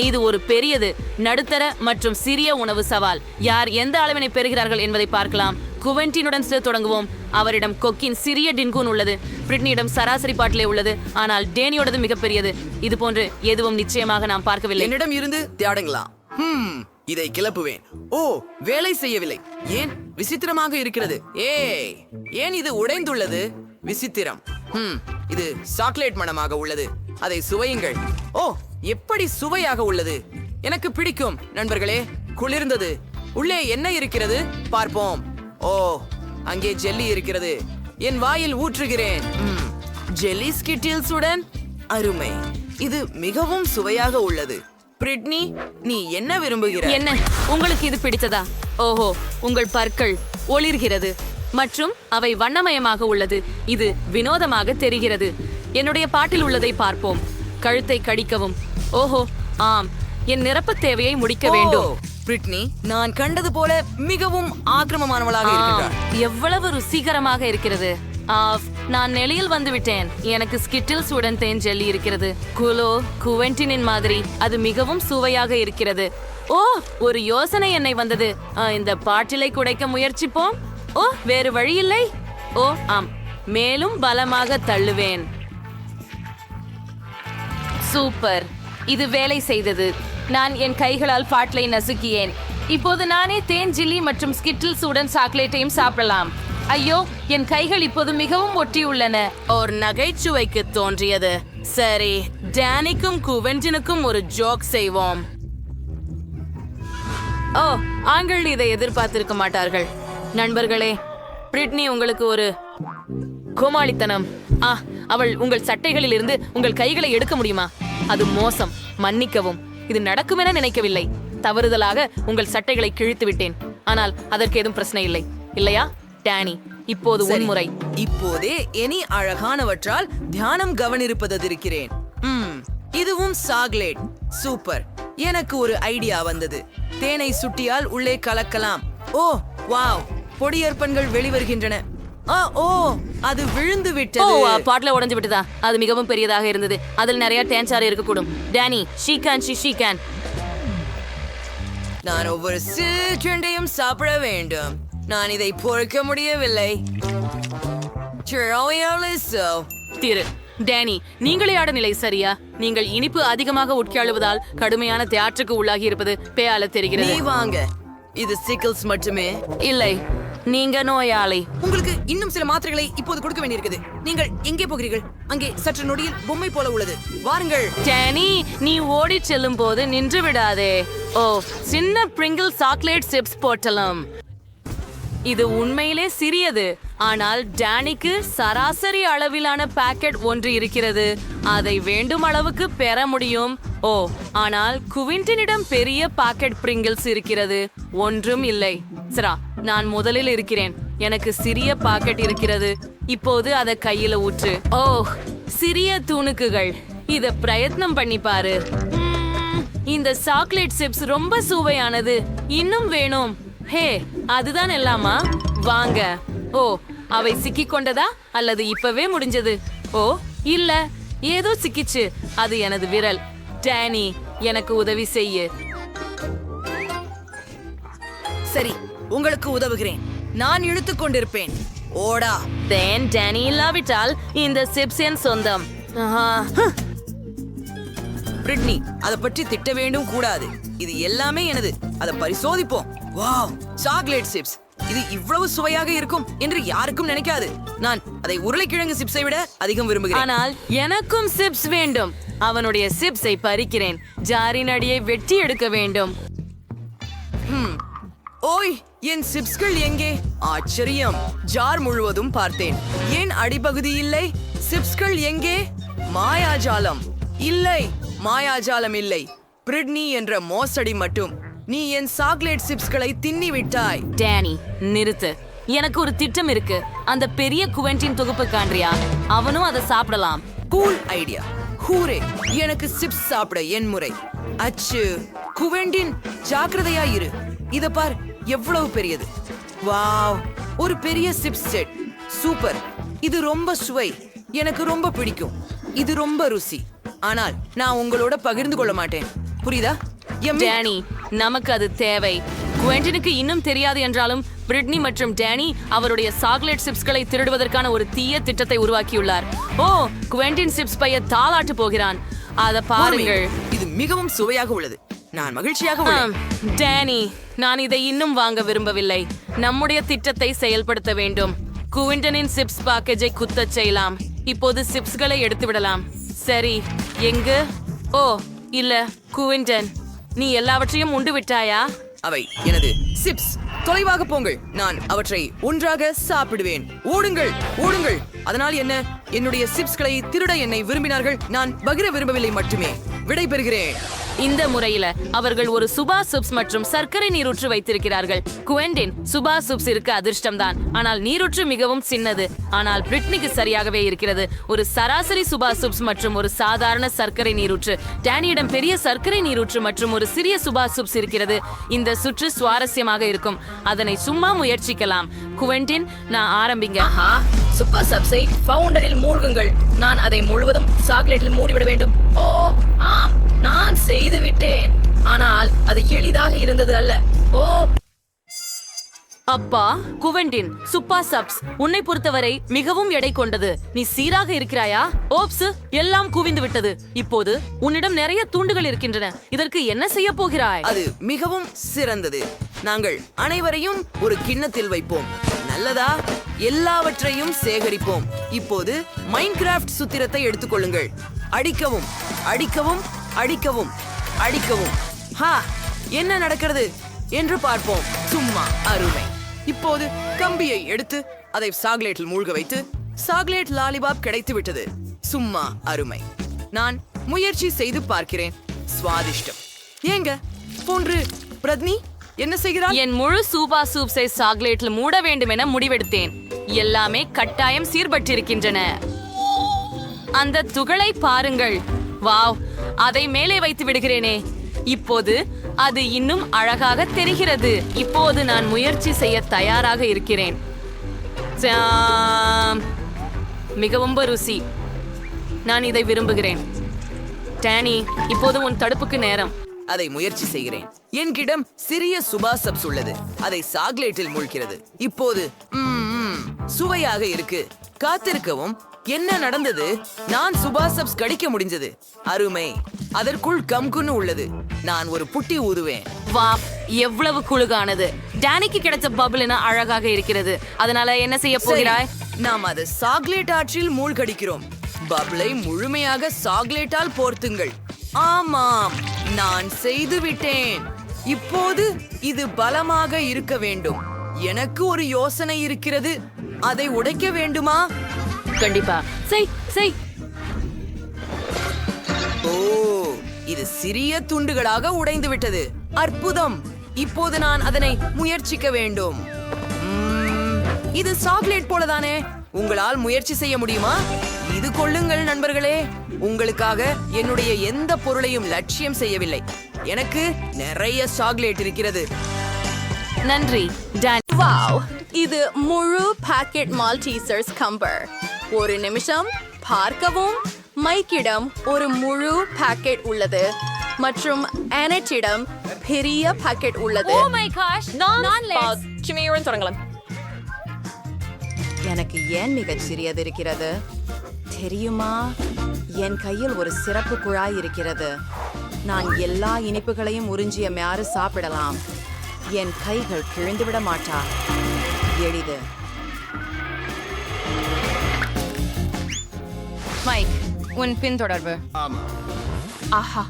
இது ஒரு பெரியது, நடுத்தர மற்றும் சிறிய உணவு சவால். யார் எந்த அளவினை பெறுகிறார்கள் என்பதை பார்க்கலாம். குவென்டினுடன் தொடங்குவோம். அவரிடம் கொக்கின் சிறிய டின்கூன் உள்ளது. பிரிட்னியிடம் சராசரி பாட்டிலே உள்ளது, ஆனால் டேனியோடது மிகப்பெரியது. இது போன்று எதுவும் நிச்சயமாக நாம் பார்க்கவில்லை. என்னிடம் இருந்து தேடுங்களா? இதை கிளப்புவேன். ஓ, வேலை செய்யவில்லை. ஏன் விசித்திரமாக இருக்கிறது. ஏன் இது உடைந்துள்ளது? விசித்திரம். இது சாக்லேட் மணமாக உள்ளது. அதை சுவையுங்கள். ஓ, எப்படி சுவையாக உள்ளது. எனக்கு பிடிக்கும் நண்பர்களே. குளிர்ந்தது. உள்ளே என்ன இருக்கிறது பார்ப்போம். ஓ, அங்கே ஜெல்லி இருக்கிறது. என் வாயில் ஊற்றுகிறேன். ஜெல்லி ஸ்கிட்டில்ஸுடன். அருமை. இது மிகவும் சுவையாக உள்ளது. பிரிட்னி, நீ என்ன விரும்புகிறாய்? என்ன, உங்களுக்கு இது பிடித்ததா? ஓஹோ, உங்கள் பற்கள் ஒளிர்கிறது மற்றும் அவை வண்ணமயமாக உள்ளது. இது வினோதமாக தெரிகிறது. என்னுடைய பாட்டில் உள்ளதை பார்ப்போம். கழுத்தை கடிக்கவும். ஓஹோ, ஆம், என் நிரப்பு தேவையை முடிக்க வேண்டும். பிரிட்னி, நான் கண்டது போல மிகவும் ஆக்கிரமமானவளாக இருக்கிறார். எவ்வளவு ருசிகரமாக இருக்கிறது. நான் நெளியில் வந்து விட்டேன். எனக்கு ஸ்கிட்டில்ஸ் உடன் தேன் ஜெல்லி இருக்கிறது. குவென்டினின் மாதிரி அது மிகவும் சுவையாக இருக்கிறது. ஓ, ஒரு யோசனை என்னை வந்தது. இந்த பாட்டிலை குடைக்க முயற்சிப்போம். ஓ, வேறு வழி இல்லை. ஓ, ஆம், மேலும் பலமாக தள்ளுவேன். சூப்பர், இது வேலை செய்தது. நான் என் கைகளால் பாட்டிலை நசுக்கியேன். இப்போது நானே தேன் ஜில்லி மற்றும் ஸ்கிட்டில்ஸ் உடன் சாக்லேட்டையும் சாப்பிடலாம். ஐயோ, என் கைகள் இப்போது மிகவும் ஒட்டியுள்ளன. ஒரு நகைச்சுவைக்கு தோன்றியது. சரி, டேனிக்கும் குவென்டினுக்கும் ஒரு ஜோக் செய்வோம். ஓ, ஆண்கள் இதை எதிர்பார்த்திருக்க மாட்டார்கள். நண்பர்களே, பிரிட்னி உங்களுக்கு ஒரு கோமாளித்தனம். அவள் உங்கள் சட்டைகளில் இருந்து உங்கள் கைகளை எடுக்க முடியுமா? அது மோசம். மன்னிக்கவும், இது நடக்கும் என நினைக்கவில்லை. தவறுதலாக உங்கள் சட்டைகளை கிழித்து விட்டேன். ஆனால் அதற்கு எதுவும் பிரச்சனை இல்லை, இல்லையா டேனி? இப்போது உன்முறை. இப்போதே இனி அழகானவற்றால் தியானம் கவனிருப்பதிருக்கிறேன். இதுவும் சாக்லேட். சூப்பர். எனக்கு ஒரு ஐடியா வந்தது. தேனை சுட்டியால் உள்ளே கலக்கலாம். ஓ, வாவ், பொடியற்பன்கள் வெளிவருகின்றன. ஓ, அது விழுந்து விட்டது. பாட்டில உடைஞ்சு விட்டதா? அது மிகவும் பெரியதாக இருந்தது. அதில் நிறைய தேன்சாறு இருக்கக்கூடும். Danny, she can. நான் ஒவ்வொரு சிற்றுண்டையும் சாப்பிட வேண்டும். நான் இதை பொறுக்க முடியவில்லை. திரு டேனி, நீங்களே ஆட நிலை சரியா? நீங்கள் இனிப்பு அதிகமாக உட்காழுவதால் கடுமையான தியாற்றுக்கு உள்ளாகி இருப்பது பேயால தெரிகிறது. நீ வாங்க. இது சிக்கிள்ஸ் மட்டுமே. இல்லை, நீங்க நோயாளி. உங்களுக்கு இன்னும் சில மாத்திரைகளை இப்போது கொடுக்க வேண்டியிருக்குது. நீங்கள் எங்கே போகிறீர்கள்? அங்கே சற்று நொடியில் பொம்மை போல உள்ளது. வாருங்கள். டேனி, நீ ஓடி செல்லும் போது நின்று விடாதே. ஓ, சின்ன பிரிங்கிள் சாக்லேட் சிப்ஸ் போட்டலாம். இது உண்மையிலே சிறியது, ஆனால் டேனிக்கு சராசரி அளவிலான பாக்கெட் ஒன்று இருக்கிறது. அதை வேண்டும் அளவுக்கு பெற முடியும். ஓ, ஆனால் குவிண்டனிடம் பெரிய பாக்கெட் பிரிங்கிள்ஸ் இருக்கிறது. ஒன்றும் இல்லை. சரா, நான் முதலில் இருக்கிறேன். எனக்கு சிறிய பாக்கெட் இருக்கிறது. இப்போது அதை கையில ஊற்று. ஓ, சிறிய துணுக்குகள். இத பிரயத்னம் பண்ணி பாரு. இந்த சாக்லேட் சிப்ஸ் ரொம்ப சுவையானது. இன்னும் வேணும். ஹே, அதுதான் எல்லாமா? வாங்க. ஓ, அவை சிக்கிக் கொண்டதா அல்லது இப்பவே முடிஞ்சது? ஓ, இல்ல, ஏதோ சிக்கிச்சு. அது எனது விரல். டேனி, எனக்கு உதவி செய்ய. சரி, உங்களுக்கு உதவுகிறேன். நான் இழுத்துக் கொண்டிருப்பேன். ஓடா. டேனி இல்லாவிட்டால் இந்த சிப்ஸ் என் சொந்தம். பிரிட்னி, அதை பற்றி திட்ட வேண்டும் கூடாது. இது எல்லாமே எனது. அதை பரிசோதிப்போம். Wow, chocolate chips. இது இவ்வளவு சுவையாக இருக்கும் என்று யாருக்கும் நினைக்காது. நான் அதை உருளைக்கிழங்கு சிப்ஸை விட அதிகம் விரும்புகிறேன். ஆனால் எனக்கும் சிப்ஸ் வேண்டும். அவனுடைய சிப்ஸை பறிக்கிறேன். ஜாரின் அடியை வெட்டி எடுக்க வேண்டும். ஓய், என் சிப்ஸ்கள் எங்கே? ஆச்சரியம். ஜார் முழுவதும் பார்த்தேன். ஏன் அடிப்பகுதி இல்லை? சிப்ஸ்கள் எங்கே? மாயாஜாலம். இல்லை, மாயாஜாலம் இல்லை. பிரிட்னி என்ற மோசடி மட்டும். நீ என் சாக்லேட் சிப்ஸ்களை தின்னி விட்டாய். டேனி, நிறுத்து. எனக்கு ஒரு திட்டம் இருக்கு. அந்த பெரிய குவென்டின் தொகுப்பு காண்றியா? அவனும் அதை சாப்பிடலாம். Cool idea. ஹூரே, எனக்கு சிப்ஸ் சாப்பிட என் முறை. அச்சு, குவென்டின், ஜாக்கிரதையா இரு. இத பார், எவ்வளவு பெரியது. வாவ், ஒரு பெரிய சிப்ஸ் செட். சூப்பர். இது ரொம்ப சுவை. எனக்கு ரொம்ப பிடிக்கும். இது ரொம்ப ருசி. ஆனால் நான் உங்களோட பகிர்ந்து கொள்ள மாட்டேன். புரியுதா? Yummy. டேனி, நமக்கு அது தேவை. குவென்டினுக்கு இன்னும் தெரியாது என்றாலும் பிரிட்னி மற்றும் டேனி அவருடைய சாக்லேட் சிப்ஸ்களை திருடுவதற்கான ஒரு தீய திட்டத்தை உருவாக்கியுள்ளார். ஓ, குவென்டின் சிப்ஸ் பைய தாளாட்டு போகிறான். அத பாருங்கள். இது மிகவும் சுவையாக உள்ளது. நான் மகிழ்ச்சியாக உள்ளேன். டேனி, நான் இதை இன்னும் வாங்க விரும்பவில்லை. நம்முடைய திட்டத்தை செயல்படுத்த வேண்டும். குவிண்டனின் சிப்ஸ் பேக்கேஜை குத்தச் செய்யலாம். இப்போது சிப்ஸ்களை எடுத்து விடலாம். சரி, எங்கு? ஓ, இல்ல, குவிண்டன், நீ எல்லாவற்றையும் உண்டு விட்டாயா? அவை எனது சிப்ஸ். தொலைவாக போங்கள். நான் அவற்றை ஒன்றாக சாப்பிடுவேன். ஓடுங்கள், ஓடுங்கள். அதனால் என்ன? என்னுடைய சிப்ஸ்களை திருட என்னை விரும்பினார்கள். நான் பகிர விரும்பவில்லை மட்டுமே. விடை பெறுகிறேன். இந்த முறையில அவர்கள் ஒரு சுபா சூப்ஸ் மற்றும் சர்க்கரை நீரூற்று வைத்திருக்கிறார்கள். குவெண்டின், சுபா சூப்ஸ் இருக்க அதிர்ஷ்டம்தான், ஆனால் நீரூற்று மிகவும் சின்னது. ஆனால் பிரிட்னிக்கு சரியாகவே இருக்கிறது. ஒரு சராசரி சுபா சூப்ஸ் மற்றும் ஒரு சாதாரண சர்க்கரை நீரூற்று. டேனியிடம் பெரிய சர்க்கரை நீரூற்று மற்றும் ஒரு சிறிய சுபா சூப்ஸ் இருக்கிறது. இந்த சுற்று சுவாரஸ்யமாக இருக்கும். அதனை சும்மா முயற்சிக்கலாம். குவெண்டின், நான் ஆரம்பிங்க. சூப்பர் சப்ஸை ஃபவுண்டரில் மூழ்குங்கள். நான் அதை முழுவதும் சாக்லேட்டில் மூடிவிட வேண்டும். ஓ ஆம், நான் செய்து விட்டேன். ஆனால் அது எளிதாக இருந்தது அல்ல. ஓ, அப்பா, குவெண்டின், சுப்பா சப்ஸ் உன்னை பொறுத்தவரை மிகவும் எடை கொண்டது. நீ சீராக இருக்கிறாயா? ஓப்ஸ், எல்லாம் குவிந்து விட்டது. இப்போது உன்னிடம் நிறைய துண்டுகள் இருக்கின்றன. இதற்கு என்ன செய்ய போகிறாய்? அது மிகவும் சிறந்தது. நாங்கள் அனைவரையும் ஒரு கிண்ணத்தில் வைப்போம். நல்லதா? எல்லாவற்றையும் சேகரிப்போம். இப்போது மைன்கிராஃப்ட் சுத்திரத்தை எடுத்துக்கொள்ளுங்கள். அடிக்கவும், அடிக்கவும், அடிக்கவும், அடிக்கவும். ஹா, என்ன நடக்கிறது என்று பார்ப்போம். சும்மா அருமை. இப்போது கம்பியை எடுத்து அதை சாக்லேட்டில் மூழ்க வைத்து சாக்லேட் லாலிபாப் கிடைத்து விட்டது. சும்மா அருமை. நான் முயற்சி செய்து பார்க்கிறேன். சுவாதிஷ்டம். ஏங்க போன்று பிரத்னி என்ன செய்கிறாய்? என் முழு சூபா சூப்ஸை சாக்லேட்ல மூட வேண்டும் என முடிவெடுத்தேன். எல்லாமே கட்டாயம் சீர்பட்டிருக்கின்றன. அந்த துகளை பாருங்கள். வாவ், அதை மேலே வைத்து விடுகிறேனே. இப்போது அது இன்னும் அழகாக தெரிகிறது. இப்போது நான் முயற்சி செய்ய தயாராக இருக்கிறேன். மிகவும் ருசி. நான் இதை விரும்புகிறேன். டேனி, இப்போது உன் தடுப்புக்கு நேரம். அதை முயற்சி செய்கிறேன். என்கிடம் சிறிய சுபா சப்ஸ் உள்ளது. அதை சாக்லேட்டில் மூழ்கிறது. இப்போது சுவையாக இருக்கு. காத்திருக்கவும். என்ன நடந்தது? நான் சுபா சப்ஸ் கடிக்க முடிஞ்சது. அருமை. அதற்குள் கம்குன்னு உள்ளது. நான் ஒரு புட்டி ஊதுவேன். வா, எவ்வளவு குளுகானது. டேனிக்கு கிடைச்ச பபிள்னா அழகாக இருக்கிறது. அதனால என்ன செய்ய போகிறாய்? நாம் அதை சாக்லேட் ஆற்றில் மூழ்கடிக்கிறோம். பபிளை முழுமையாக சாக்லேட்டால் போர்த்துங்கள். ஆமாம், நான் செய்து விட்டேன். இப்போது இது பலமாக இருக்க வேண்டும். எனக்கு ஒரு யோசனை இருக்கிறது. அதை உடைக்க வேண்டுமா? கண்டிப்பா. செய் செய். ஓ, இது சிறிய துண்டுகளாக உடைந்து விட்டது. அற்புதம். இப்போது நான் அதனை முயற்சிக்க வேண்டும். இது சாக்லேட் போலதானே? உங்களால் முயற்சி செய்ய முடியுமா? இது கொள்ளுங்கள் நண்பர்களே. உங்களுக்காக என்னுடைய எந்த பொருளையும் லட்சியம் செய்யவில்லை. எனக்கு நிறைய சாக்லேட் இருக்கிறது. நன்றி டான். வாவ், இது முழு பாக்கெட் மால்டீசர்ஸ் கம்பர். ஒரு நிமிஷம் பார்க்கவும். மைக்கிடம் ஒரு முழு பாக்கெட் உள்ளது மற்றும் அனட்டிடம் பெரிய பாக்கெட் உள்ளது. ஓ மை காஷ், நான் கிமியுடன் தொடங்கலாம். எனக்கு ஏன் மிகச் சிறியது இருக்கிறது தெரியுமா? என் கையில் ஒரு சிறப்பு குழாய் இருக்கிறது. நான் எல்லா இனிப்புகளையும் உறிஞ்சிய மாறு சாப்பிடலாம். என் கைகள் கிழிந்துவிட மாட்டா. எளிது. மைக், உன் பின்தொடர்பு. ஆஹா,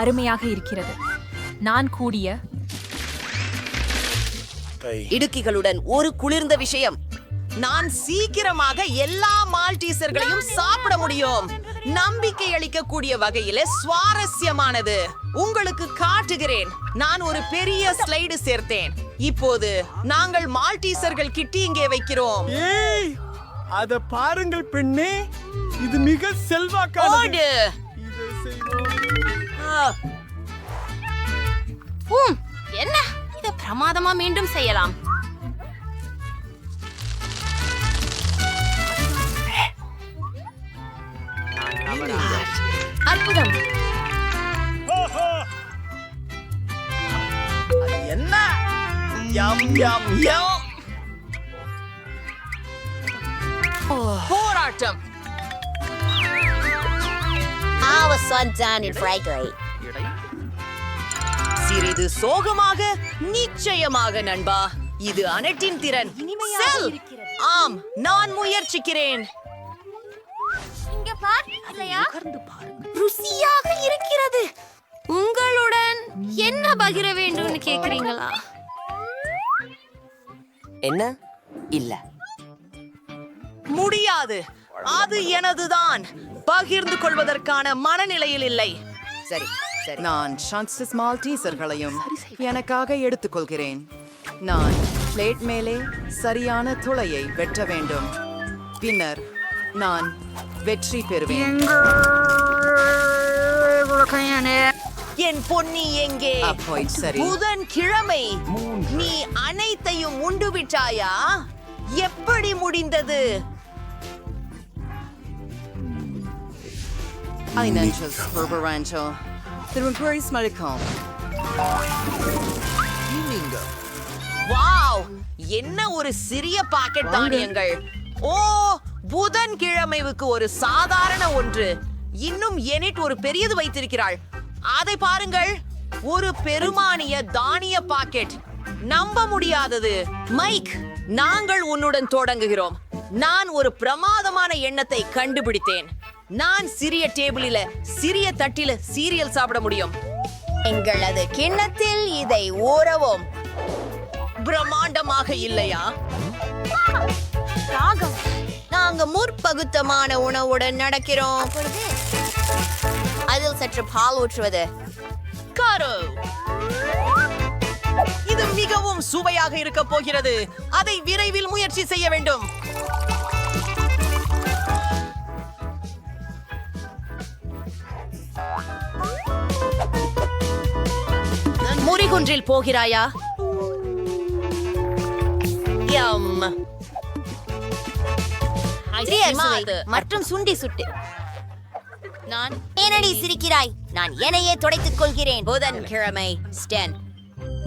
அருமையாக இருக்கிறது. நான் கூடிய இடுக்கிகளுடன் ஒரு குளிர்ந்த விஷயம். நான் சீக்கிரமாக எல்லா மால்டீசர்களையும் சாப்பிட முடியும். நம்பிக்கை அளிக்கக்கூடிய வகையில சுவாரஸ்யமானது. உங்களுக்கு காட்டுகிறேன். நான் ஒரு பெரிய ஸ்லைடு சேர்த்தேன். இப்போது நாங்கள் மால்டீசர்கள் கிட்டி இங்கே வைக்கிறோம். ஏய், அத பாருங்கள் பெண்ணே, இது மிக செல்வாக்கானது. ஓடு. இதை செய்வோம். என்ன? இத பிரமாதமா மீண்டும் செய்யலாம். அற்புதம். யம் யம் யம் போராட்டம் சிறிது சோகமாக நிச்சயமாக நண்பா இது அனட்டின் திறன் செல். ஆம் நான் முயற்சிக்கிறேன். ருசியாக இருக்கிறது. உங்களுடன் என்ன பகிர வேண்டும்னு கேக்குறீங்களா? என்ன இல்ல முடியாது, அது எனதுதான். பகிர்ந்து கொள்வதற்கான மனநிலையில் இல்லை. சரி சரி, நான் சான்சஸ் மால்டீசர்களையும் எனக்காக எடுத்துக்கொள்கிறேன். நான் பிளேட் மேலே சரியான துளையை வெட்ட வேண்டும். பின்னர் நான் வெற்றி பெறுவேன். என் பொன்னி எங்கே? அப்போய் சரி. புதன்கிழமை நீ அனைத்தையும் உண்டு விட்டாயா? எப்படி முடிந்தது? Einenches Berberancho. திரும்புரிஸ் மழுக்கம். வாவ், என்ன ஒரு சிறிய பாக்கெட் தானியங்கள். ஓ, புதன்கிழமைவுக்கு ஒரு சாதாரண ஒன்று. இன்னும் எனிட் ஒரு பெரியது வைத்திருக்கிறாள். அதை பாருங்கள், ஒரு பெருமானிய தானிய பாக்கெட். நம்ப முடியாதது. மைக், நாங்கள் உன்னுடன் தொடங்குகிறோம். நான் ஒரு பிரமாதமான எண்ணத்தை கண்டுபிடித்தேன். நான் சிறிய டேபிளில சிறிய தட்டில சீரியல் சாப்பிட முடியும். எங்களது கிண்ணத்தில் இதை ஊறவும். பிரம்மாண்டமாக இல்லையா? நாங்க முற்பகுத்தமான உணவுடன் நடக்கிறோம். அதில் சற்று பால் ஊற்றுவது. காரோ, இது மிகவும் சுவையாக இருக்க போகிறது. அதை விரைவில் முயற்சி செய்ய வேண்டும். முறிகுன்றில் போகிறாயா? மற்றும் சுண்டி சுட்டு. நான் ஏனடி சிரிக்கிறாய்? நான் என்னையே துடைத்துக் கொள்கிறேன். புதன்கிழமை ஸ்டென்.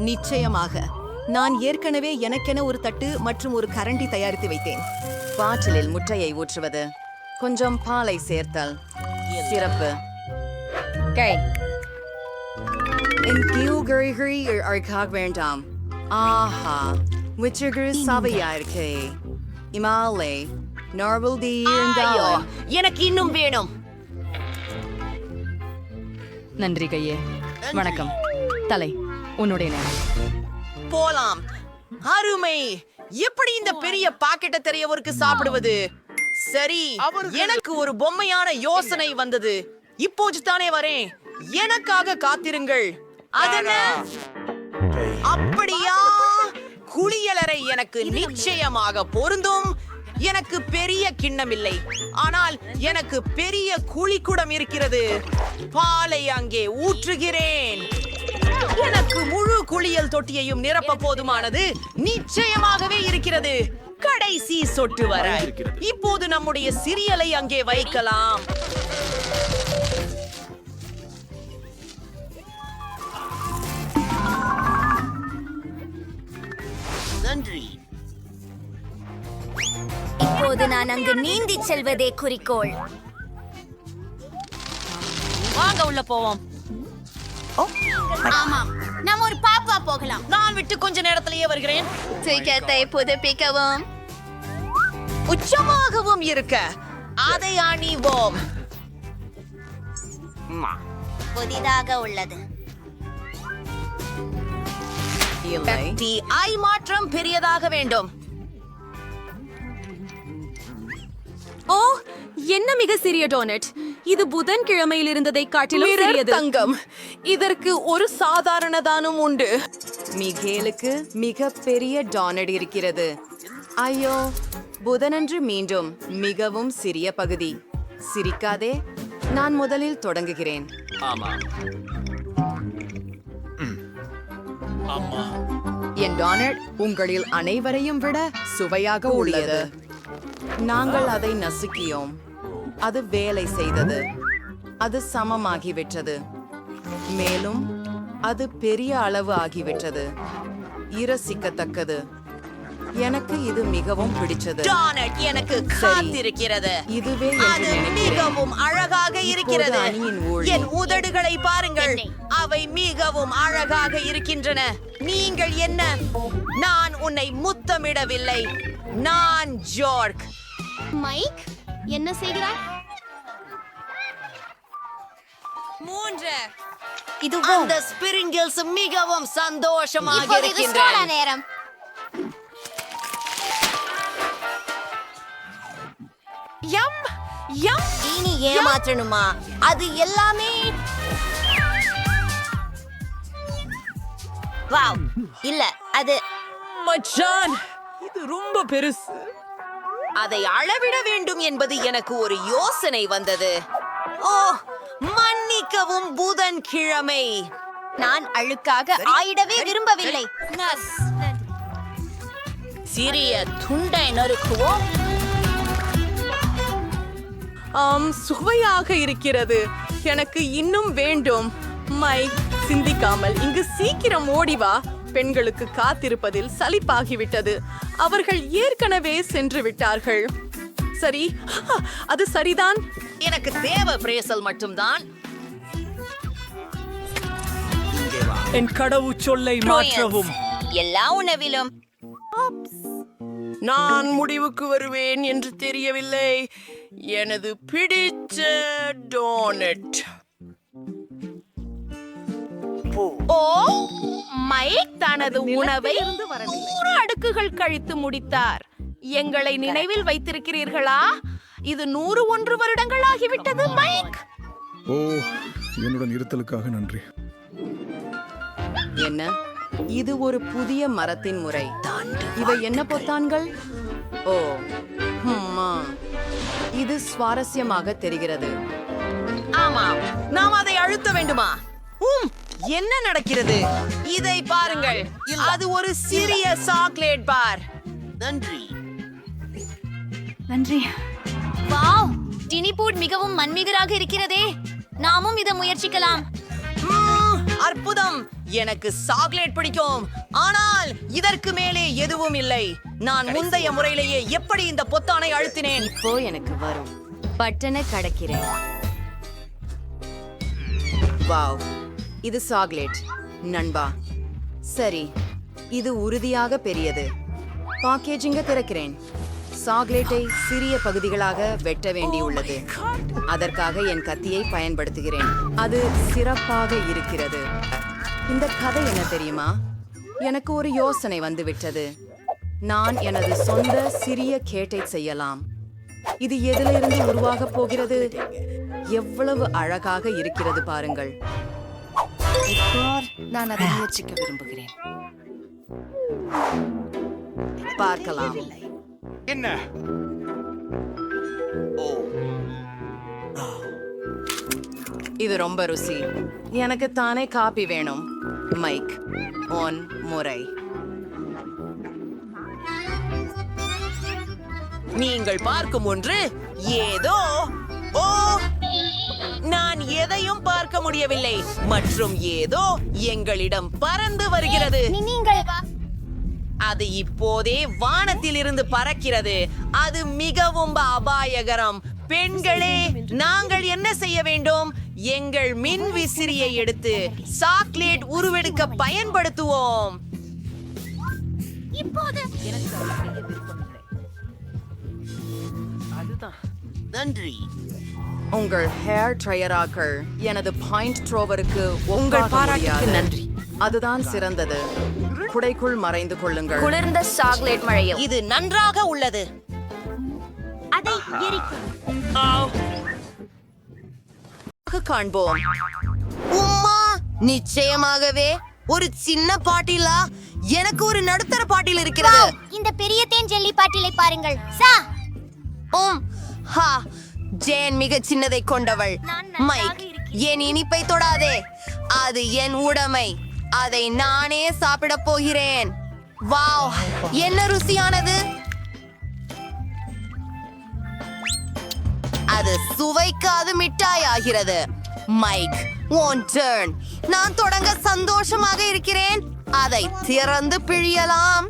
நிச்சயமாக நான் ஏற்கனவே எனக்கென ஒரு தட்டு மற்றும் ஒரு கரண்டி தயாரித்து வைத்தேன். பாட்டிலில் முட்டையை ஊற்றுவது, கொஞ்சம் பாலை சேர்த்தல், சிறப்பு. என் கியூகரிகரி அர்க்காக வேண்டாம். ஆஹா, விச்சகரு சவையா இருக்கே. இமாலே நார்மல் டி இருந்தாலும் எனக்கு இன்னும் வேணும். நன்றி கையே. வணக்கம் தலை, உன்னுடைய நேரம். போலாம். அருமை. எப்படி இந்த பெரிய பாக்கெட்டை தெரியவருக்கு சாப்பிடுவது? சரி, எனக்கு ஒரு பொம்மையான யோசனை வந்தது. இப்போது தானே வரேன். எனக்காக காத்திருங்கள். அதென்ன? அப்படியா? குளியலறை எனக்கு நிச்சயமாக பொருந்தும். எனக்கு பெரிய கிண்ணம் இல்லை, ஆனால் எனக்கு பெரிய குழிக்குடம் இருக்கிறது. பாலை அங்கே ஊற்றுகிறேன். எனக்கு முழு குளியல் தொட்டியையும் நிரப்ப போதுமானது நிச்சயமாகவே இருக்கிறது. கடைசி சொட்டு வர. இப்போது நம்முடைய சிரியலை அங்கே வைக்கலாம். நன்றி. இப்போது நான் அங்கு நீந்தி செல்வதே குறிக்கோள். வாங்க உள்ள போவோம். ஆமாம், நாம் ஒரு பாப்பா போகலாம். நான் விட்டு கொஞ்ச நேரத்திலேயே வருகிறேன். டிக்கெட்டை புதுப்பிக்கவும், உச்சமாகவும் இருக்க அதை அணிவோம். புதிதாக உள்ளது. ஐ மாற்றம் பெரியதாக வேண்டும். ஓ, என்ன மிக சிறிய டோனட். இது புதன்கிழமையில் இருந்ததை காட்டிலும் சிறியது. தங்கம், இதற்கு ஒரு சாதாரணதானும் உண்டு. மிகேலுக்கு மிக பெரிய டோனட் இருக்கிறது. ஐயோ, புதனன்று மீண்டும் மிகவும் சிறிய பகுதி. சிரிக்காதே, நான் முதலில் தொடங்குகிறேன். என் டோனட் உங்களில் அனைவரையும் விட சுவையாக உள்ளது. நாங்கள் அதை நசுக்கியோம். அது வேலை செய்தது. அது சமமாகிவிட்டது. மேலும் அது பெரிய அளவு ஆகிவிட்டது. இரசிக்கத்தக்கது. எனக்கு இது மிகவும் பிடிச்சது. டானட் எனக்கு காத்திருக்கிறது. இதுவே என்று அது நினைக்கிறேன். மிகவும் அழகாக இருக்கிறது. அணியின் ஊழி. என் உதடுகளை பாருங்கள், அவை மிகவும் அழகாக இருக்கின்றன. நீங்கள் என்ன? நான் உன்னை முத்தமிடவில்லை. நான் ஜார்க். மைக் என்ன செய்கிறாய்? 3 இது அந்த ஸ்பிரிங்கிள்ஸ் மிகவும் சந்தோஷமாக இப்போது இது சோடா இருக்கின்றன. நேரம். இனி ஏமாற்றணுமா? அது எல்லாமே வாவ். இல்ல அது மச்சான், இது ரொம்ப பெருசு. அதை அளவிட வேண்டும் என்பது எனக்கு ஒரு யோசனை வந்தது. ஓ, மன்னிக்கவும் புதன்கிழமை. நான் அழுக்காக ஆயிடவே விரும்பவில்லை. சிறிய துண்டை நறுக்குவோம். சுவையாக இருக்கிறது. எனக்கு இன்னும் வேண்டும். மைக், சிந்திக்காமல் இங்கு சீக்கிரம் ஓடி வா. பெண்களுக்கு காத்திருப்பதில் சலிப்பாகிவிட்டது. அவர்கள் ஏற்கனவே சென்று விட்டார்கள். சரி, அது சரிதான். எனக்கு தேவை பிரேசல் மட்டும்தான். என் கடவுச்சொல்லை மாற்றவும். எல்லா உணவிலும் நான் முடிவுக்கு வருவேன் என்று தெரியவில்லை. எனது பிடிச்ச டோனட். ஓ, மைக் தனது உணவை 100 அடுக்குகள் கழித்து முடித்தார். எங்களை நினைவில் வைத்திருக்கிறீர்களா? இது 101 வருடங்கள் ஆகிவிட்டது. மைக், ஓ, என்னுடன் இருத்தலுக்காக நன்றி. என்ன? இது ஒரு புதிய மரத்தின் முறை. இவை என்ன பொத்தான்கள்? ஓ, இது சுவாரஸ்யமாக தெரிகிறது. ஆமாம், நாம் அதை அழுத்த வேண்டுமா? என்ன நடக்கிறது? இதை பாருங்கள். அது ஒரு சிறிய சாக்லேட் பார். நன்றி. வாவ், டினிபூட் மிகவும் மன்மிகராக இருக்கிறதே. நாமும் இதை முயற்சிக்கலாம். அற்புதம். எனக்கு சாக்லேட் பிடிக்கும், ஆனால் இதற்கு மேலே எதுவும் இல்லை. நான் முந்தைய முறையிலேயே எப்படி இந்த பொத்தானை அழுத்தினேன். இப்போ எனக்கு வரும். பட்டனை கடக்கிறேன். வாவ், இது சாக்லேட் நண்பா. சரி, இது உறுதியாக பெரியது. பேக்கேஜிங்க திறக்கிறேன். சாக்லேட்டை சிறிய பகுதிகளாக வெட்ட வேண்டியுள்ளது. அதற்காக என் கத்தியை பயன்படுத்துகிறேன். அது சிறப்பாக இருக்கிறது. இந்த கதை என்ன தெரியுமா? எனக்கு ஒரு யோசனை வந்துவிட்டது. நான் எனது சொந்த சிறிய கேட்டை செய்யலாம். இது எதிலிருந்து உருவாகப் போகிறது? எவ்வளவு அழகாக இருக்கிறது பாருங்கள். நான் அதை முயற்சிக்க விரும்புகிறேன். பார்க்கலாம். என்ன? இது ரொம்ப ருசி. எனக்கு தானே காபி வேணும். மைக், ஒன் முறை. நீங்கள் பார்க்கும் ஒன்று ஏதோ. ஓ, நான் எதையும் பார்க்க முடியவில்லை. மற்றும் ஏதோ எங்களிடம் பறந்து வருகிறது. நீங்கள் அது இப்போதே வானத்தில் இருந்து பறக்கிறது. அது மிகவும் அபாயகரம். பெண்களே, நாங்கள் என்ன செய்ய வேண்டும்? எங்கள் மின் விசிறியை எடுத்து சாக்லேட் உருவெடுக்க பயன்படுத்துவோம். இப்போது நன்றி. உங்கள் ஹேர் ட்ரையராக்கள் எனது பாயிண்ட் த்ரோவருக்கு உங்கள் ஒப்பாக பாராட்டுக்கு முடியாது. நன்றி. அதுதான் சிறந்தது. குடைக்குள் மறைந்து கொள்ளுங்கள். குளிர்ந்த சாக்லேட் மழையும் இது நன்றாக உள்ளது. அதை எரிக்கும். காண்போம். உம்மா, நிச்சயமாகவே ஒரு சின்ன பாட்டிலா? எனக்கு ஒரு நடுத்தர பாட்டில் இருக்கிறது. இந்த பெரிய தேன் ஜெல்லி பாட்டிலை பாருங்கள். சா ஹா, ஜேன் மிக சின்னதை கொண்டவள். நான் நன்றாக மைக், இருக்கிறேன். என் இனிப்பை தொடாதே. அது என் உடைமை. அதை நானே சாப்பிடப் போகிறேன். வாவ், என்ன ருசியானது! அது சுவைக்காது மிட்டாய் ஆகிறது. மைக், உன் டர்ன். நான் தொடங்க சந்தோஷமாக இருக்கிறேன். அதை திறந்து பிழியலாம்.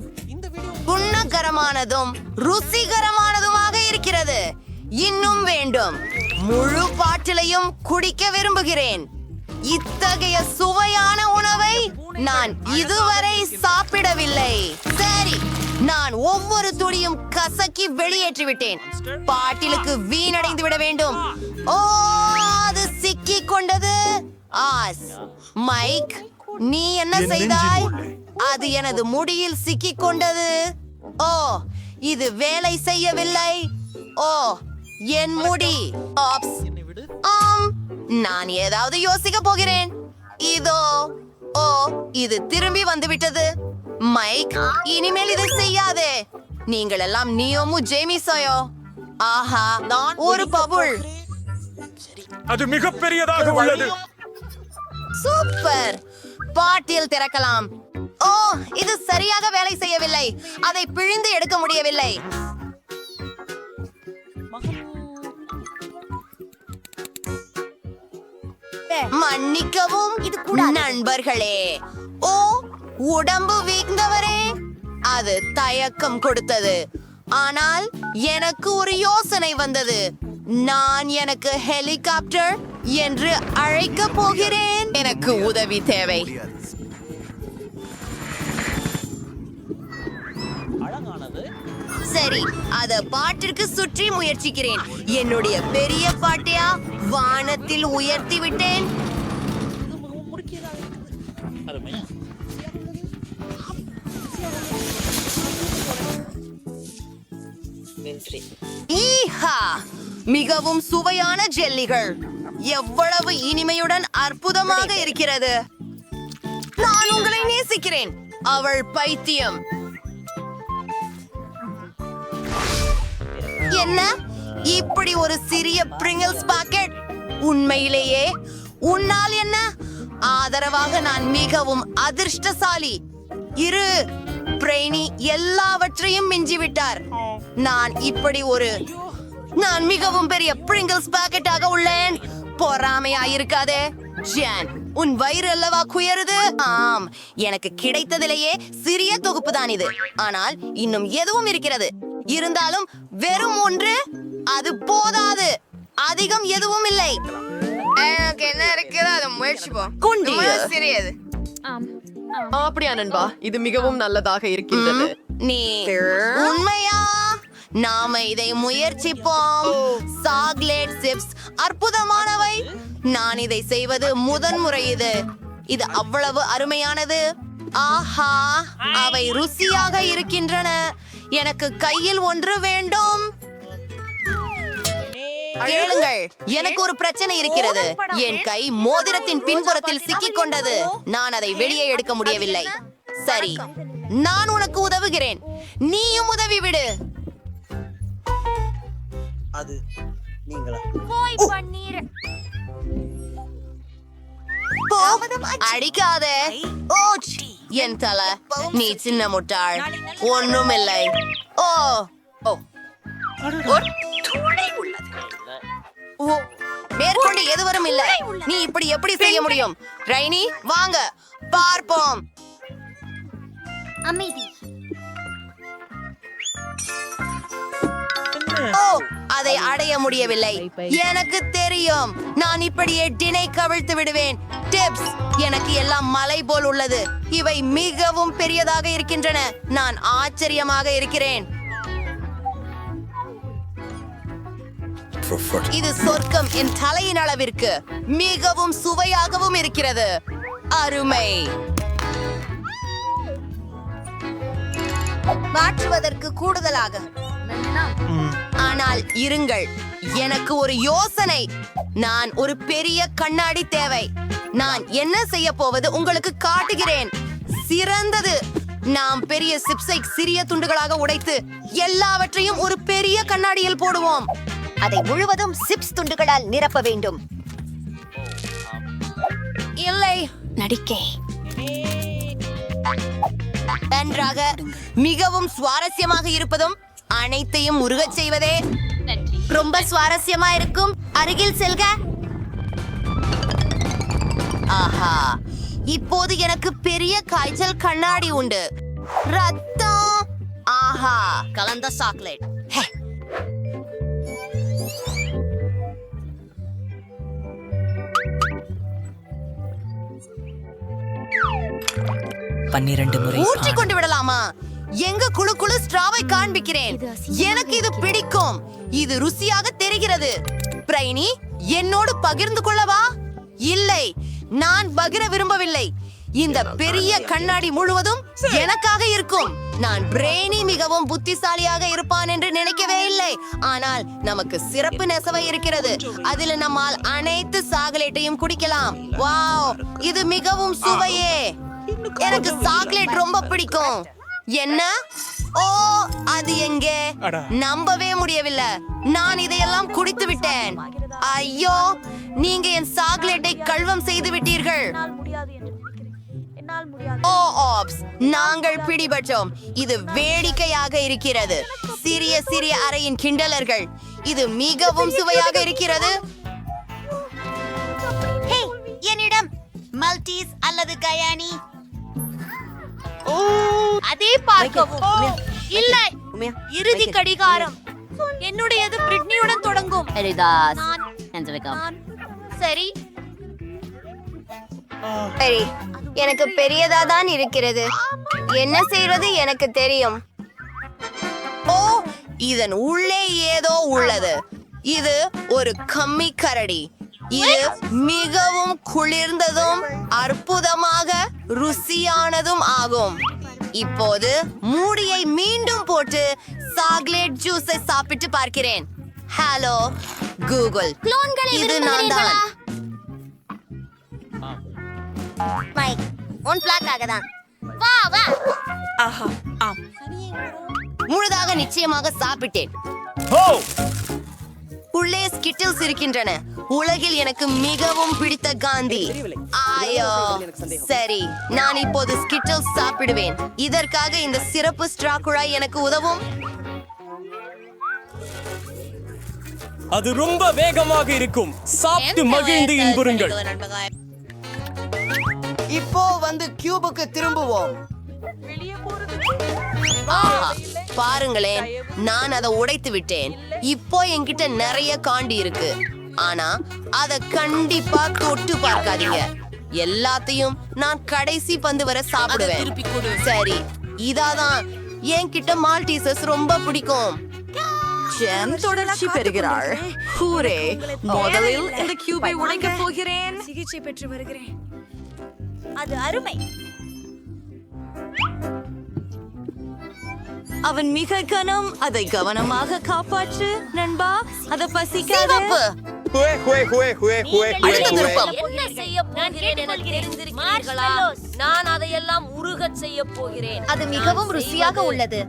குணகரமானதும் ருசிகரமானதுமாக இருக்கிறது. இன்னும் வேண்டும். முழு பாட்டிலையும் குடிக்க விரும்புகிறேன். இத்தகைய சுவையான உணவை நான் இதுவரை சாப்பிடவில்லை. சரி, நான் ஒவ்வொரு துளியும் கசக்கி வெளியேற்றிவிட்டேன். பாட்டிலுக்கு வீணடைந்து விட வேண்டும். ஓ, அது சிக்கிக் கொண்டது. ஆஸ், மைக், நீ என்ன செய்தாய்? அது எனது முடியில் சிக்கிக் கொண்டது. ஓ, இது வேலை செய்யவில்லை. ஓ, என் முடி. ஆப்ஸ். ஆம், நான் ஏதாவது யோசிக்க போகிறேன். இதோ. ஓ, இது திரும்பி வந்துவிட்டது. மைக், இனிமேல் இதை செய்யாதே. நீங்கள் எல்லாம் நியோமு ஜேமிசோயோ. ஆஹா, ஒரு பபுள். அது மிகப்பெரியதாக உள்ளது. சூப்பர். பாட்டில் திறக்கலாம். ஓ, இது சரியாக வேலை செய்யவில்லை. அதை பிழிந்து எடுக்க முடியவில்லை. மன்னிக்கவும் நண்பர்களே. ஓ, உடம்பு வீழ்ந்தவரே. அது தயக்கம் கொடுத்தது. ஆனால் எனக்கு ஒரு யோசனை வந்தது. நான் எனக்கு ஹெலிகாப்டர் என்று அழைக்க போகிறேன். எனக்கு உதவி தேவை. சரி, அத பாட்டிற்கு சுற்றி முயற்சிக்கிறேன். என்னுடைய பெரிய பாட்டையா வானத்தில் உயர்த்தி விட்டேன். ஈஹா, மிகவும் சுவையான ஜெல்லிகள். எவ்வளவு இனிமையுடன் அற்புதமாக இருக்கிறது. நான் உங்களை நேசிக்கிறேன். அவள் பைத்தியம். என்ன, இப்படி ஒரு சிறிய பிரிங்கிள்ஸ் பாக்கெட்? உண்மையிலேயே உன்னால் என்ன? ஆதரவாக நான் மிகவும் அதிர்ஷ்டசாலி. இரு, பிரெய்னி எல்லாவற்றையும் மிஞ்சிவிட்டார். நான் மிகவும் பெரிய பிரிங்கிள்ஸ் பாக்கெட்டாக உள்ளேன். பொறாமையாயிருக்காதே. ஜான், உன் வயிறு அல்லவா குயருது? ஆம், எனக்கு கிடைத்ததிலேயே சிறிய தொகுப்பு தான் இது. ஆனால் இன்னும் எதுவும் இருக்கிறது. இருந்தாலும் வெறும் ஒன்று அது போதாது. அதிகம் எதுவும் இல்லை. என்ன இருக்குது? அதை முயற்சிப்போம். குண்டி சிறியது. அப்படியா நண்பா? இது மிகவும் நல்லதாக இருக்கின்றது. நீ உண்மையா? நாம இதை முயற்சிப்போம். சாக்லேட் சிப்ஸ் அற்புதமானவை. நான் இதை செய்வது முதன்முறை. இது அவ்வளவு அருமையானது. ஆஹா, அவை ருசியாக இருக்கின்றன. எனக்கு கையில் ஒன்று வேண்டும். கேளுங்கள், எனக்கு ஒரு பிரச்சனை இருக்கிறது. என் கை மோதிரத்தின் பின்புறத்தில் சிக்கிக் கொண்டது. நான் அதை வெளியே எடுக்க முடியவில்லை. சரி, நான் உனக்கு உதவுகிறேன். நீயும் உதவி விடு. அது நீங்களா? அடிக்காதே. என் தலை, நீ சின்ன முட்டாள். ஒண்ணுமில்லை. ஓ, மேற்கொண்டு எதுவரும் இல்லை. நீ இப்படி எப்படி செய்ய முடியும்? ரைனி, வாங்க பார்ப்போம். ஓ, அதை அடைய முடியவில்லை. எனக்கு தெரியும். நான் இப்படியே டினை கவிழ்த்து விடுவேன். டிப்ஸ், எனக்கு எல்லாம் மலை போல் உள்ளது. இவை மிகவும் பெரியதாக இருக்கின்றன. நான் ஆச்சரியமாக இருக்கிறேன். இது சொர்க்கம் என் தலையின் அளவிற்கு. மிகவும் சுவையாகவும் இருக்கிறது. அருமை. மாற்றுவதற்கு கூடுதலாக. ஆனால் இருங்கள், எனக்கு ஒரு யோசனை. நான் ஒரு பெரிய கண்ணாடி தேவை. நான் என்ன செய்ய போவது உங்களுக்கு காட்டுகிறேன். சிறந்தது. நாம் பெரிய சிப்ஸை சிறிய துண்டுகளாக உடைத்து எல்லாவற்றையும் ஒரு பெரிய கண்ணாடியில் போடுவோம். அதை முழுவதும் சிப்ஸ் துண்டுகளால் நிரப்ப வேண்டும். இல்லை, நடிக்கை நன்றாக. மிகவும் சுவாரஸ்யமாக இருப்பதும் அனைத்தையும் உருகச் செய்வதே ரொம்ப சுவாரஸ்யமா இருக்கும். அருகில் செல்க. ஆஹா, இப்போது எனக்கு பெரிய காய்ச்சல் கண்ணாடி உண்டு. ரத்தம். ஆஹா, கலந்த சாக்லேட். ஊற்றி கொண்டு விடலாமா? எங்க குழு குழு ஸ்ட்ராவை காண்பிக்கிறேன். எனக்கு இது பிடிக்கும். இது ருசியாக தெரிகிறது. பிரைனி, என்னோடு பகிர்ந்து கொள்ளவா? இல்லை, நான் பகிர விரும்பவில்லை. இந்த பெரிய கண்ணாடி முழுவதும் எனக்காக இருக்கும். நான் பிரெய்னி மிகவும் புத்திசாலியாக இருப்பான் என்று நினைக்கவே இல்லை. ஆனால் நமக்கு சிறப்பு நெசவை இருக்கிறது. அதில் நம்மால் அனைத்து சாக்லேட்டையும் குடிக்கலாம். வாவ், இது மிகவும் சுவையே. எனக்கு சாக்லேட் ரொம்ப பிடிக்கும். என்ன? ஓ, அது எங்கே? நம்பவே முடியவில்லை. நான் இதையெல்லாம் குடித்து விட்டேன். ஐயோ, நீங்க என் சாக்லேட்டை கல்வம் செய்து விட்டீர்கள். ஓ ஆப்ஸ், நாங்கள் பிடிபட்டோம். இது வேடிக்கையாக இருக்கிறது. சிறிய சிறிய அறையின் கிண்டலர்கள். இது மிகவும் சுவையாக இருக்கிறது. என்னிடம் மல்டீஸ் அல்லது கயானி அதே பார்க்கவும். இல்லை, இறுதி கடிகாரம். என்னுடையது பிரிட்னியுடன் தொடங்கும். சரி சரி, எனக்கு பெரியதா தான் இருக்கிறது. என்ன செய்வது எனக்கு தெரியும். ஓ, இதன் உள்ளே ஏதோ உள்ளது. இது ஒரு கம்மி கரடி. இது மிகவும் குளிர்ந்ததும் அற்புதமாக ருசியானதும் ஆகும். இப்போது மூடியை மீண்டும் போட்டு சாக்லேட் ஜூஸை சாப்பிட்டு பார்க்கிறேன். ஹலோ கூகுள், இது நான் தான். மைக், உன் பிளாக்காக தான். வா வா. ஆஹா, ஆம். முழுதாக நிச்சயமாக சாப்பிட்டேன். உள்ளே ஸ்கிட்டில்ஸ் இருக்கின்றன. உலகில் எனக்கு மிகவும் பிடித்த காந்தி. ஆயோ, சரி, நான் இப்போது ஸ்கிட்டில்ஸ் சாப்பிடுவேன். இதற்காக இந்த சிறப்பு ஸ்ட்ரா குழாய் எனக்கு உதவும். அது ரொம்ப வேகமாக இருக்கும். சாப்பிட்டு மகிழ்ந்து இன்புறுங்கள். இப்போ வந்து கியூபுக்கு திரும்புவோம். ஆஹா, பாருங்களேன், நான் அதை உடைத்து விட்டேன். இப்போ என்கிட்ட நிறைய காண்டி இருக்கு. ஆனா அத கண்டிப்பா தொட்டு பார்க்காதீங்க. எல்லாத்தையும் நான் கடைசி பந்து வரை சாப்பிடுவேன். சரி, இதாதான் என்கிட்ட மால்டீசஸ் ரொம்ப பிடிக்கும். ஜெம் தொடர்ச்சி பெறுகிறாள். ஹூரே, முதலில் இந்த கியூபை உடைக்கப் போகிறேன். சிகிச்சை பெற்று வருகிறேன். அது அருமை. அவன் மிக கனம். அதை கவனமாக காப்பாற்று நண்பா. அத பசிக்காத. அடுத்த திருப்பம். என்ன செய்ய போகிறேன் எனக்கு தெரிந்திருக்கிறீர்களா? நான் அதையெல்லாம் உருகச் செய்ய போகிறேன். அது மிகவும் ருசியாக உள்ளது.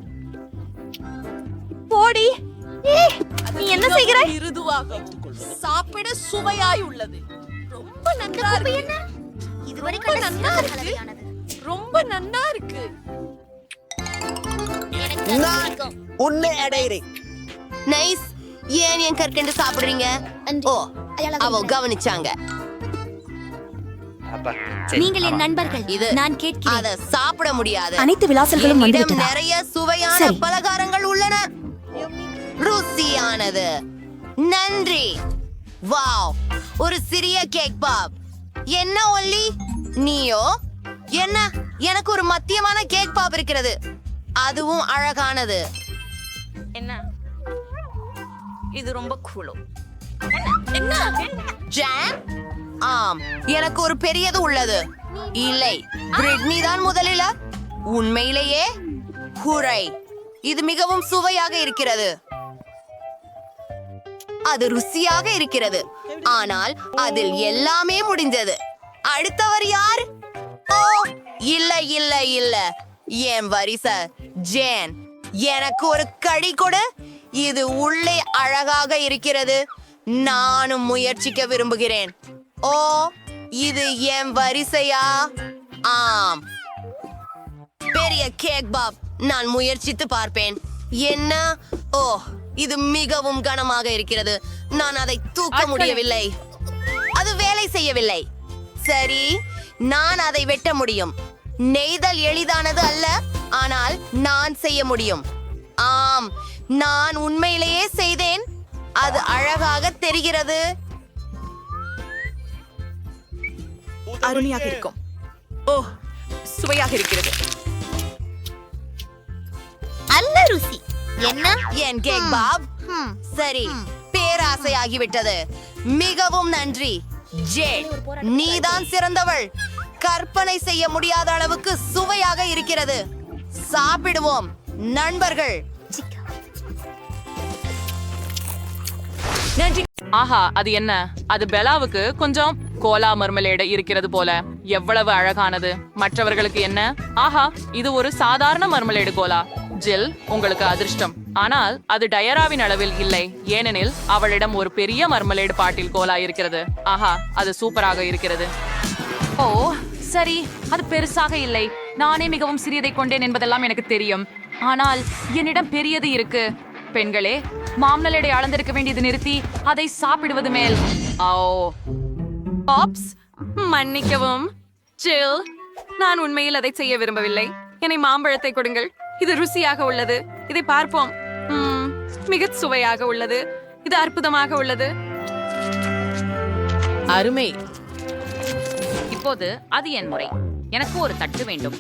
போடி. நீ என்ன செய்கிறாய்? மிருதுவாக சாப்பிட சுவையாய் உள்ளது. ரொம்ப நன்றா இருக்கு. இதுவரை ரொம்ப நன்னா இருக்கு. ரொம்ப நன்னா இருக்கு. நான் உன்னை அடைகிறேன். நைஸ். ஏன் என் கற்கண்டு சாப்பிடுறீங்க? ஓ, அவ கவனிச்சாங்க. நீங்கள் என் நண்பர்கள். இது நான் கேட்கிறேன். அத சாப்பிட முடியாது. அனைத்து விலாசங்களும் என்னிடம் நிறைய சுவையான பலகாரங்கள் உள்ளன. ருசியானது. நன்றி. வாவ், ஒரு சிறிய கேக் பாப். என்ன ஒல்லி, நீயோ? என்ன? எனக்கு ஒரு மத்தியமான கேக் பாப் இருக்கிறது. அதுவும் அழகானது. என்ன? இது ரொம்ப கூலோ. ஜாம்? ஆம், எனக்கு ஒரு பெரியது உள்ளது. இல்லை, பிரிட்னி தான் முதலில். உண்மையிலேயே ஹூரை, இது மிகவும் சுவையாக இருக்கிறது. அது ருசியாக இருக்கிறது. ஆனால் அதில் எல்லாமே முடிந்தது. அடுத்தவர் யார்? ஓ, இல்ல இல்ல இல்ல, என் வரிசை ஜேன். எனக்கு ஒரு கடி கொடு. இது உள்ளே அழகாக இருக்கிறது. நானும் முயற்சிக்க விரும்புகிறேன். ஓ, இது என் வரிசையா? ஆம், பெரிய கேக் பாப். நான் முயற்சித்து பார்ப்பேன். என்ன? ஓ, இது மிகவும் கனமாக இருக்கிறது. நான் அதை தூக்க முடியவில்லை. அது வேலை செய்யவில்லை. சரி, நான் அதை வெட்ட முடியும். நெய்தல் எளிதானது அல்ல, ஆனால் நான் செய்ய முடியும். ஆம், நான் உண்மையிலேயே செய்தேன். அது அழகாக தெரிகிறது. அருமையாக இருக்கும். ஓ, சுவையாக இருக்கிறது. அல்ல ருசி என்ன என் கேக் பாப். சரி, பேராசையாகிவிட்டது. மிகவும் நன்றி ஜேட், நீதான் சிறந்தவள். கற்பனை செய்ய முடியாத அளவுக்கு சுவையாக இருக்கிறது. சாப்பிடுவோம் நண்பர்கள். நன்றி. ஆஹா, அது என்ன? அது பெலாவுக்கு கொஞ்சம் கோலா மர்மலேடு இருக்கிறது போல. எவ்வளவு அழகானது. மற்றவர்களுக்கு என்ன? ஆஹா, இது ஒரு சாதாரண மர்மலேடு கோலா. ஜில், உங்களுக்கு அதிர்ஷ்டம். ஆனால் அது டயராவின் அளவில் இல்லை, ஏனெனில் அவளிடம் ஒரு பெரிய மர்மலேடு பாட்டில் கோலா இருக்கிறது. ஆஹா, அது சூப்பராக இருக்கிறது. ஓ சரி, அது பெருசாக இல்லை. நானே மிகவும் சிறியதை கொண்டேன் என்பதெல்லாம் எனக்கு தெரியும். ஆனால் என்னிடம் பெரியது இருக்கு. பெண்களே, மாம்லலேடை அளந்திருக்க வேண்டியது நிறுத்தி அதை சாப்பிடுவது மேல். ஓ பாப்ஸ், மன்னிக்கவும் ஜில், நான் உண்மையில் அதை செய்ய விரும்பவில்லை. என்னை மாம்பழத்தை கொடுங்கள். இது ருசியாக உள்ளது. இதை பார்ப்போம். மிக சுவையாக உள்ளது. இது அற்புதமாக உள்ளது. அருமை. இப்போது அது என் முறை. எனக்கு ஒரு தட்டு வேண்டும்.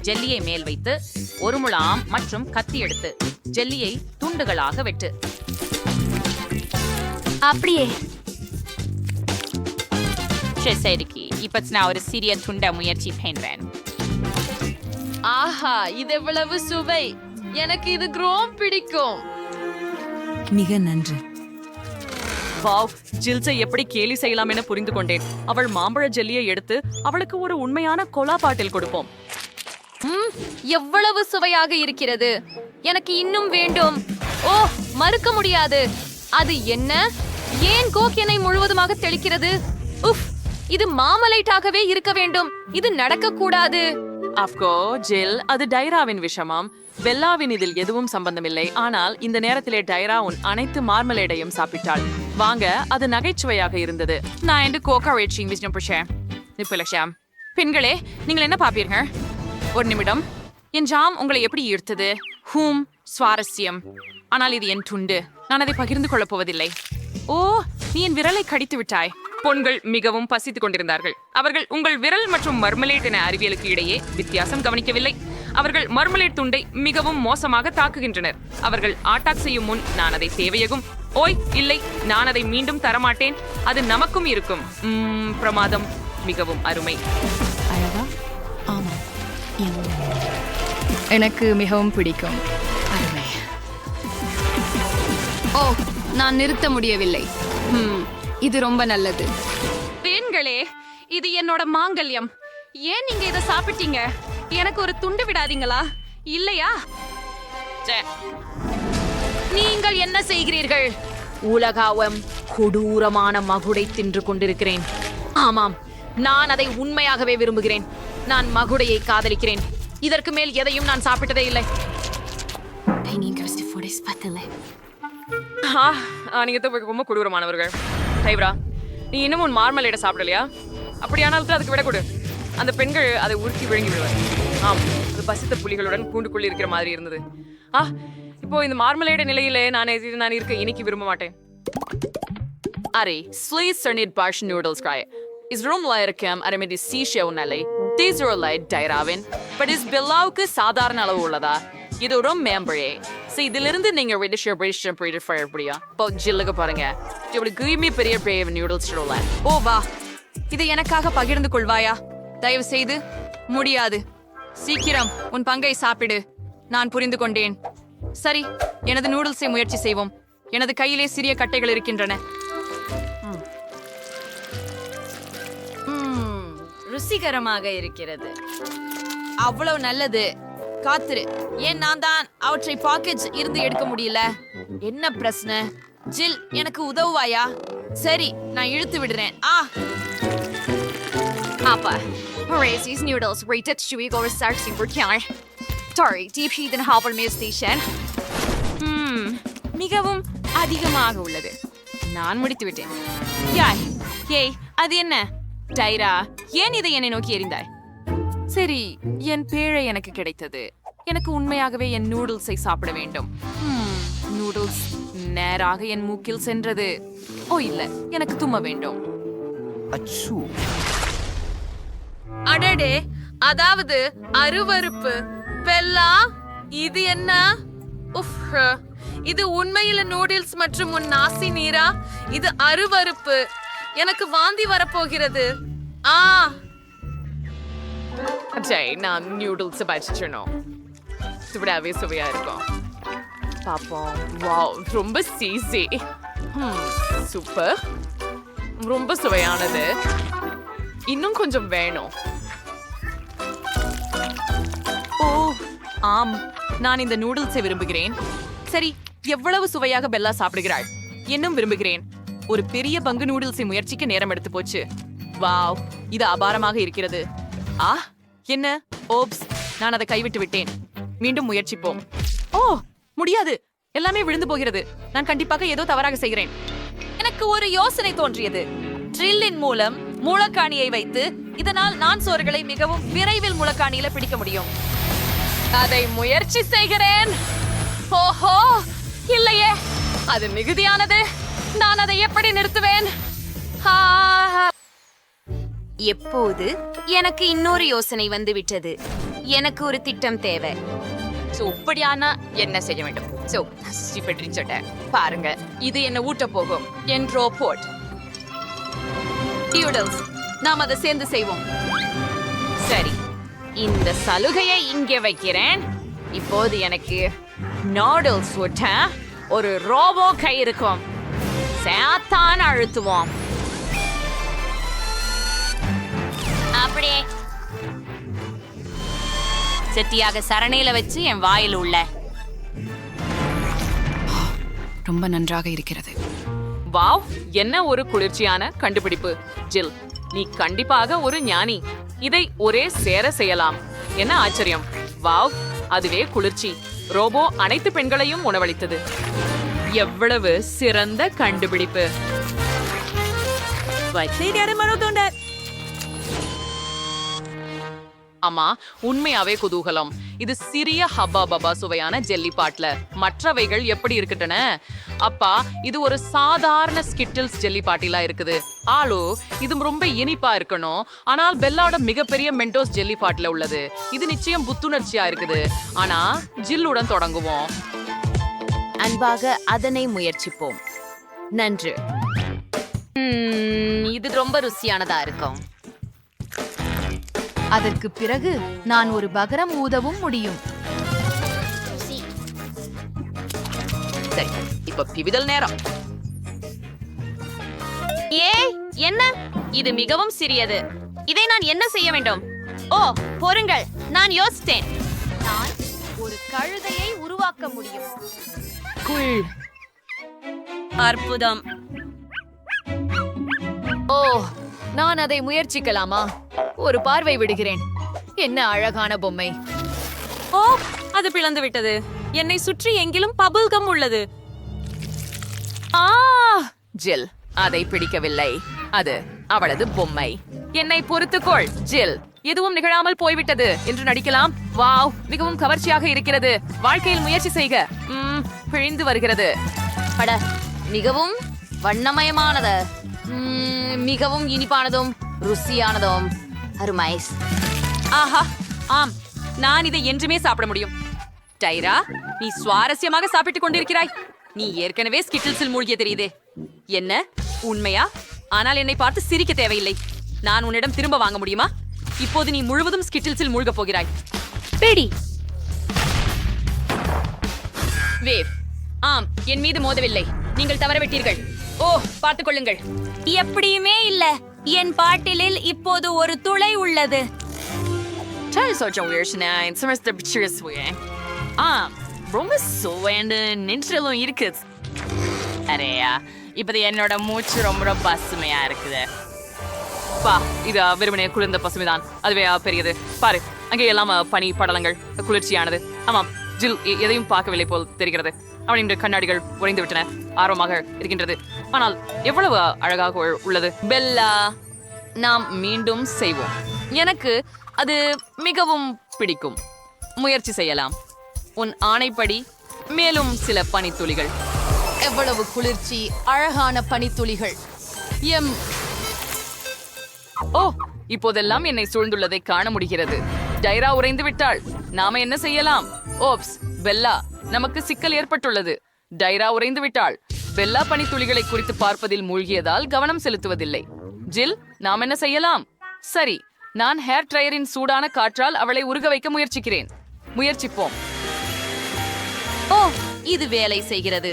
ஜெல்லியை மேல் வைத்து ஒரு முழாம் மற்றும் கத்தி எடுத்து ஜெல்லியை துண்டுகளாக வெட்டு. அப்படியே சரிக்கு இப்ப நான் ஒரு சிறிய துண்ட முயற்சி பண்றேன். ஆஹா, இது எவ்வளவு சுவை. எனக்கு இது ரொம்ப பிடிக்கும். மிக நன்று. வாவ், ஜில்ஸை எப்படி கேலி செய்யலாம் என புரிந்து கொண்டேன். அவள் மாம்பழ ஜெல்லியை எடுத்து அவளுக்கு ஒரு உண்மையான கோலா பாட்டில் கொடுப்போம். எவ்வளவு சுவையாக இருக்கிறது. எனக்கு இன்னும் வேண்டும். ஓ, மறுக்க முடியாது. அது என்ன? ஏன் கோக் என்னை முழுவதுமாக தெளிக்கிறது? உஃப், இது மாமலைட்டாகவே இருக்க வேண்டும். இது நடக்க கூடாது. அப்கோ ஜில், அது டைராவின் விஷமாம். பெல்லாவின் இதில் எதுவும் சம்பந்தமில்லை. ஆனால் இந்த நேரத்திலே டைரா உன் அனைத்து மார்மலேடையும் சாப்பிட்டாள். வாங்க, அது நகைச்சுவையாக இருந்தது. நான் என்று கோகா வெயிட்சிங் விஜயம் புஷேன் நிப்புலஷாம். பெண்களே, நீங்கள் என்ன பாப்பீர்கள்? ஒரு நிமிடம். என் ஜாம் உங்களை எப்படி ஈர்த்தது? சுவாரஸ்யம். ஆனால் இது என் துண்டு. நான் அதை பகிர்ந்து கொள்ளப் போவதில்லை. ஓ, நீ என் விரலை கடித்து விட்டாய். பொண்கள் மிகவும் பசித்துக் கொண்டிருந்தார்கள். அவர்கள் உங்கள் விரல் மற்றும் மர்மலேட் என அறிவியலுக்கு இடையே வித்தியாசம் கவனிக்கவில்லை. அவர்கள் மர்மலேட் துண்டை மிகவும் மோசமாக தாக்குகின்றனர். அவர்கள் ஆட்டாக் செய்யும் முன் நான் அதை தேவையகும். ஓய் இல்லை, நான் அதை மீண்டும் தரமாட்டேன். அது நமக்கும் இருக்கும். பிரமாதம். மிகவும் அருமை. அழகா? ஆமா, எனக்கு மிகவும் பிடிக்கும். அருமை. ஓ, நான் நிறுத்த முடியவில்லை. இது ரொம்ப நல்லது. பெண்களே, இது என்னோட மாங்கல்யம். ஏன் நீங்க இதை சாப்பிட்டீங்க? எனக்கு ஒரு துண்டு விடாதீங்களா? இல்லையா? நீங்கள் என்ன செய்கிறீர்கள்? உலகாவம் கொடூரமான மகுடை தின்று கொண்டிருக்கிறேன். ஆமாம், நான் அதை உண்மையாகவே விரும்புகிறேன். நான் மகுடையை காதலிக்கிறேன். இதற்கு மேல் எதையும் நான் சாப்பிட்டதே இல்லை. நீங்க ரொம்ப கொடூரமானவர்கள். டைவரா, நீ இன்னும் உன் மார்மலேடை சாப்பிடலையா? அப்படியானால் அதுக்கு விட கொடு. அந்த பெண்கள் அதை உருக்கி விழுங்கி விடுவார். ஆம், அது பசித்த புலிகளுடன் கூண்டுக்குள் இருக்கிற மாதிரி இருந்தது. இப்போ இந்த மார்மலேட நிலையிலே நான் இருக்க இன்னைக்கு விரும்ப மாட்டேன். அரே, ஸ்லீஸ் சர்னிட் பாஷ் நூடுல்ஸ் காய். இஸ் ரூம்ல இருக்கேன். அரே தி சீஷேவ் நிலை. தீஸ்ரோலைட் டைராவின். பட் இஸ் பெல்லாவுக்கு சாதாரண அளவு உள்ளதா? இது ஒரு மேம்பழே. இதிலிருந்து நீங்க இப்போ ஜில்லுக்கு பாருங்க. இப்படி கிரீமி பெரிய நூடுல்ஸ். ஓ வா, இதை எனக்காக பகிர்ந்து கொள்வாயா? தயவு செய்து. முடியாது. சீக்கிரம் உன் பங்கை சாப்பிடு. நான் புரிந்து கொண்டேன். சரி, எனது நூடுல்ஸை முயற்சி செய்வோம். எனது கையிலே சிறிய கட்டைகள் இருக்கின்றன. ருசிகரமாக இருக்கிறது. அவ்வளவு நல்லது. காத்துரு. ஏன் நான் தான் அவற்றை பாக்கெட் இருந்து எடுக்க முடியல? என்ன பிரச்சனை? ஜில், எனக்கு உதவுவாயா? சரி, நான் இழுத்து விடுறேன். Apa, Horace's noodles rated chewy go research super killer. Sorry, deep heat and half meal station. மிகவும் அதிகமாக உள்ளது. நான் முடித்து விட்டேன். ஏய், அது என்ன? டைரா, ஏன் இதை என்னை நோக்கி எறிந்தாய்? சரி, என் பேழை எனக்கு கிடைத்தது. எனக்கு உண்மையாகவே என் நூடுல்ஸை சாப்பிட வேண்டும். நூடுல்ஸ் நேராக என் மூக்கில் சென்றது. ஓ இல்ல, எனக்கு தும்ம வேண்டும். அடடே, அதாவது அருவருப்பு. பெல்லா, இது என்ன? உஃப், இது உண்மையில நூடுல்ஸ் மற்றும் உன் நாசி நீரா? இது அருவருப்பு. எனக்கு வாந்தி வரப்போகிறது. ஜெய், நான் நூடுல்ஸ் பச்சிடணும். விடாவே சுவையா இருக்கும். பாப்போம். வாவ், ரொம்ப சீசி. சூப்பர், ரொம்ப சுவையானது. இன்னும் கொஞ்சம் வேணும். ஓ ஆம், நான் இந்த நூடுல்ஸை விரும்புகிறேன். சரி, எவ்வளவு சுவையாக பெல்லா சாப்பிடுகிறாள். இன்னும் விரும்புகிறேன். ஒரு பெரிய பங்கு நூடுல்ஸை முயற்சிக்க நேரம் எடுத்து போச்சு. வாவ், இது அபாரமாக இருக்கிறது. என்ன? ஓப்ஸ், நான் அதை கைவிட்டு விட்டேன். மீண்டும் முயற்சிப்போம். ஓ முடியாது, எல்லாமே விழுந்து போகிறது. நான் கண்டிப்பாக ஏதோ தவறாக செய்கிறேன். எனக்கு ஒரு யோசனை தோன்றியது. ட்ரில்லின் மூலம் முளக்காணியை வைத்து இதனால் நான் சோறுகளை மிகவும் விரைவில் முளக்காணியில பிடிக்க முடியும். அதை முயற்சி செய்கிறேன். ஓஹோ இல்லையே, அது மிகுதியானது. நான் அதை எப்படி நிறுத்துவேன்? எப்போது எனக்கு இன்னொரு யோசனை வந்து விட்டது. எனக்கு ஒரு திட்டம் தேவை. இப்படியானா என்ன செய்ய வேண்டும்? பாருங்க, இது என்ன ஊட்ட போகும். என் ரோபோட் நூடுல்ஸ். நாம் அதை சேர்ந்து செய்வோம். சரி, இந்த சலுகையை இங்கே வைக்கிறேன். இப்போது எனக்கு நூடுல்ஸ் ஊட்ட ஒரு ரோபோ கை இருக்கும். சேத்தான் அழுத்துவோம். அப்படியே செட்டியாக சரணையில வச்சு என் வாயில் உள்ள. ரொம்ப நன்றாக இருக்கிறது. வாவ், என்ன ஒரு குளிர்ச்சியான கண்டுபிடிப்பு. ஜில், நீ கண்டிப்பாக ஒரு ஞானி. இதை ஒரே சேர செய்யலாம். என்ன ஆச்சரியம். வாவ், அதுவே குளிர்ச்சி. ரோபோ அனைத்து பெண்களையும் உணவளித்தது. எவ்வளவு சிறந்த கண்டுபிடிப்பு. ஆமா, உண்மையாவே குதூகலம். இது சிறிய ஹப்பா பபா சுவையான ஜெல்லி பாட்லர். மற்றவைகள் எப்படி இருக்கட்டன? அப்பா, இது ஒரு சாதாரண ஸ்கிட்டில்ஸ் ஜெல்லி பாட்டிலா இருக்குது. ஆளு, இது ரொம்ப இனிப்பா இருக்கணும். ஆனால் பெல்லாவோட மிகப்பெரிய மென்டோஸ் ஜெல்லி பாட்டில உள்ளது. இது நிச்சயம் புத்துணர்ச்சியா இருக்குது. ஆனா ஜில்லுடன் தொடங்குவோம். அன்பாக அதனை முயற்சிப்போம். நன்று. இது ரொம்ப ருசியானதா இருக்கும். அதற்கு பிறகு நான் ஒரு பகரம் ஊதவும் முடியும். சரி, இப்ப பிவிதல் நேரம். என்ன? இது மிகவும் சிறியது. இதை நான் என்ன செய்ய வேண்டும்? ஓ பொறுங்கள், நான் யோசித்தேன். நான் ஒரு கழுதையை உருவாக்க முடியும். அற்புதம். ஓ, நான் அதை முயற்சிக்கலாமா? ஒரு பார்வை விடுகிறேன். என்ன அழகான பொம்மை. ஓ, அது பிளந்து விட்டது. என்னை சுற்றி எங்கிலும் பபிள் கம் உள்ளது. ஜில், அதை பிடிக்கவில்லை. அது அவளது பொம்மை. என்னை பொறுத்துக்கொள் ஜில். எதுவும் நிகழாமல் போய்விட்டது என்று நடிக்கலாம். வாவ், மிகவும் கவர்ச்சியாக இருக்கிறது. வாழ்க்கையில் முயற்சி செய்க. பிழிந்து வருகிறது. பட மிகவும் வண்ணமயமானது. மிகவும் இனிப்பானதும் ருசியானதும். அருமைஸ். ஆஹா, ஆம், நான் இதை என்றுமே சாப்பிட முடியும். டைரா, நீ சுவாரஸ்யமாக சாப்பிட்டுக் கொண்டிருக்கிறாய். நீ ஏற்கனவே ஸ்கிட்டில்ஸில் மூழ்கிய தெரியுதே. என்ன உண்மையா? ஆனால் என்னை பார்த்து சிரிக்க தேவையில்லை. நான் உன்னிடம் திரும்ப வாங்க முடியுமா? இப்போது நீ முழுவதும் ஸ்கிட்டில்ஸில் மூழ்கப் போகிறாய். பெடி. வேவ். ஆம், என் மீது மோதவில்லை. நீங்கள் தவறவிட்டீர்கள். ஓ, பார்த்துக் கொள்ளுங்கள். எப்படியுமே இல்ல. என் பாட்டிலில் இப்போது ஒரு துளை உள்ளது. ரொம்ப சுவைண்டு நெஞ்சிலும் இருக்கு. அரேயா, இப்ப என்னோட மூச்சு ரொம்ப பசுமையா இருக்குது. பா, இது வெறுமனே குளிர்ந்த பசுமைதான். அதுவே பெரியது. பாரு, அங்கே எல்லாம் பனி படலங்கள். குளிர்ச்சியானது. ஆமாம், ஜில் எதையும் பார்க்கவில்லை போல் தெரிகிறது. அவனின் கண்ணாடிகள் உறைந்து விட்டன. ஆர்வமாக இருக்கின்றது. ஆனால் எவ்வளவு அழகாக உள்ளது. பெல்லா, நாம் மீண்டும் செய்வோம். எனக்கு அது மிகவும் பிடிக்கும். முயற்சி செய்யலாம். உன் ஆணைப்படி மேலும் சில பனித்துளிகள். எவ்வளவு குளிர்ச்சி, அழகான பனித்துளிகள். எம் ஓ, இப்போதெல்லாம் என்னை சூழ்ந்துள்ளதை காண முடிகிறது. டைரா உறைந்து விட்டாள். நாம என்ன செய்யலாம்? ஓப்ஸ், பெல்லா, நமக்கு சிக்கல் ஏற்பட்டுள்ளது. டைரா உறைந்து விட்டாள். பெல்லா பனித்துளிகளை குறித்து பார்ப்பதில் மூழ்கியதால் கவனம் செலுத்துவதில்லை. ஜில், நாம் என்ன செய்யலாம்? சரி, நான் ஹேர் ட்ரையரின் சூடான காற்றால் அவளை உருக வைக்க முயற்சிப்போம். ஓ, இது வேலை செய்கிறது.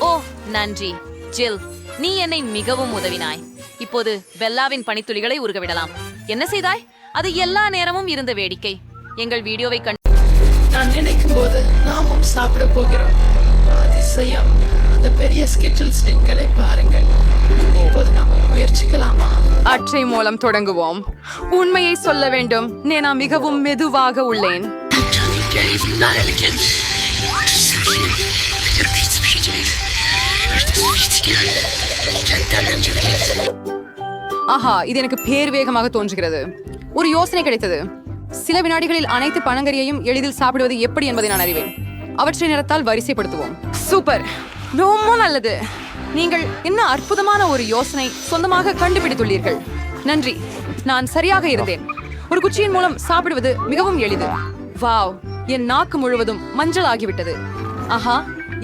ஓ, நன்றி ஜில், நீ என்னை மிகவும் உதவினாய். இப்போது பெல்லாவின் பனித்துளிகளை உருகவிடலாம். என்ன செய்தாய்? அது எல்லா நேரமும் இருந்த வேடிக்கை. எங்கள் வீடியோவை நான் நினைக்கும் போது நாமும் சாப்பிட போகிறோம். அதிசயம். அந்த பெரிய ஸ்கெட்சல் ஸ்டிக்களை பாருங்கள். இப்போது நாம் முயற்சிக்கலாமா? அற்றை மூலம் தொடங்குவோம். உண்மையை சொல்ல வேண்டும், நான் மிகவும் மெதுவாக உள்ளேன். ஆஹா, இது எனக்கு பேர் வேகமாக தோன்றுகிறது. ஒரு யோசனை கிடைத்தது. சில வினாடிகளில் அனைத்து பனங்கறியையும் எளிதில் சாப்பிடுவது எப்படி என்பதை நான் அறிவேன். அவற்றை நிறத்தால் வரிசைப்படுத்துவோம். சூப்பர், ரொம்ப நல்லது. நீங்கள் என்ன அற்புதமான ஒரு யோசனை சொந்தமாக கண்டுபிடித்துள்ளீர்கள். நன்றி, நான் சரியாக இருந்தேன். ஒரு குச்சியின் மூலம் சாப்பிடுவது மிகவும் எளிது. வாவ், என் நாக்கு முழுவதும் மஞ்சள் ஆகிவிட்டது. ஆஹா,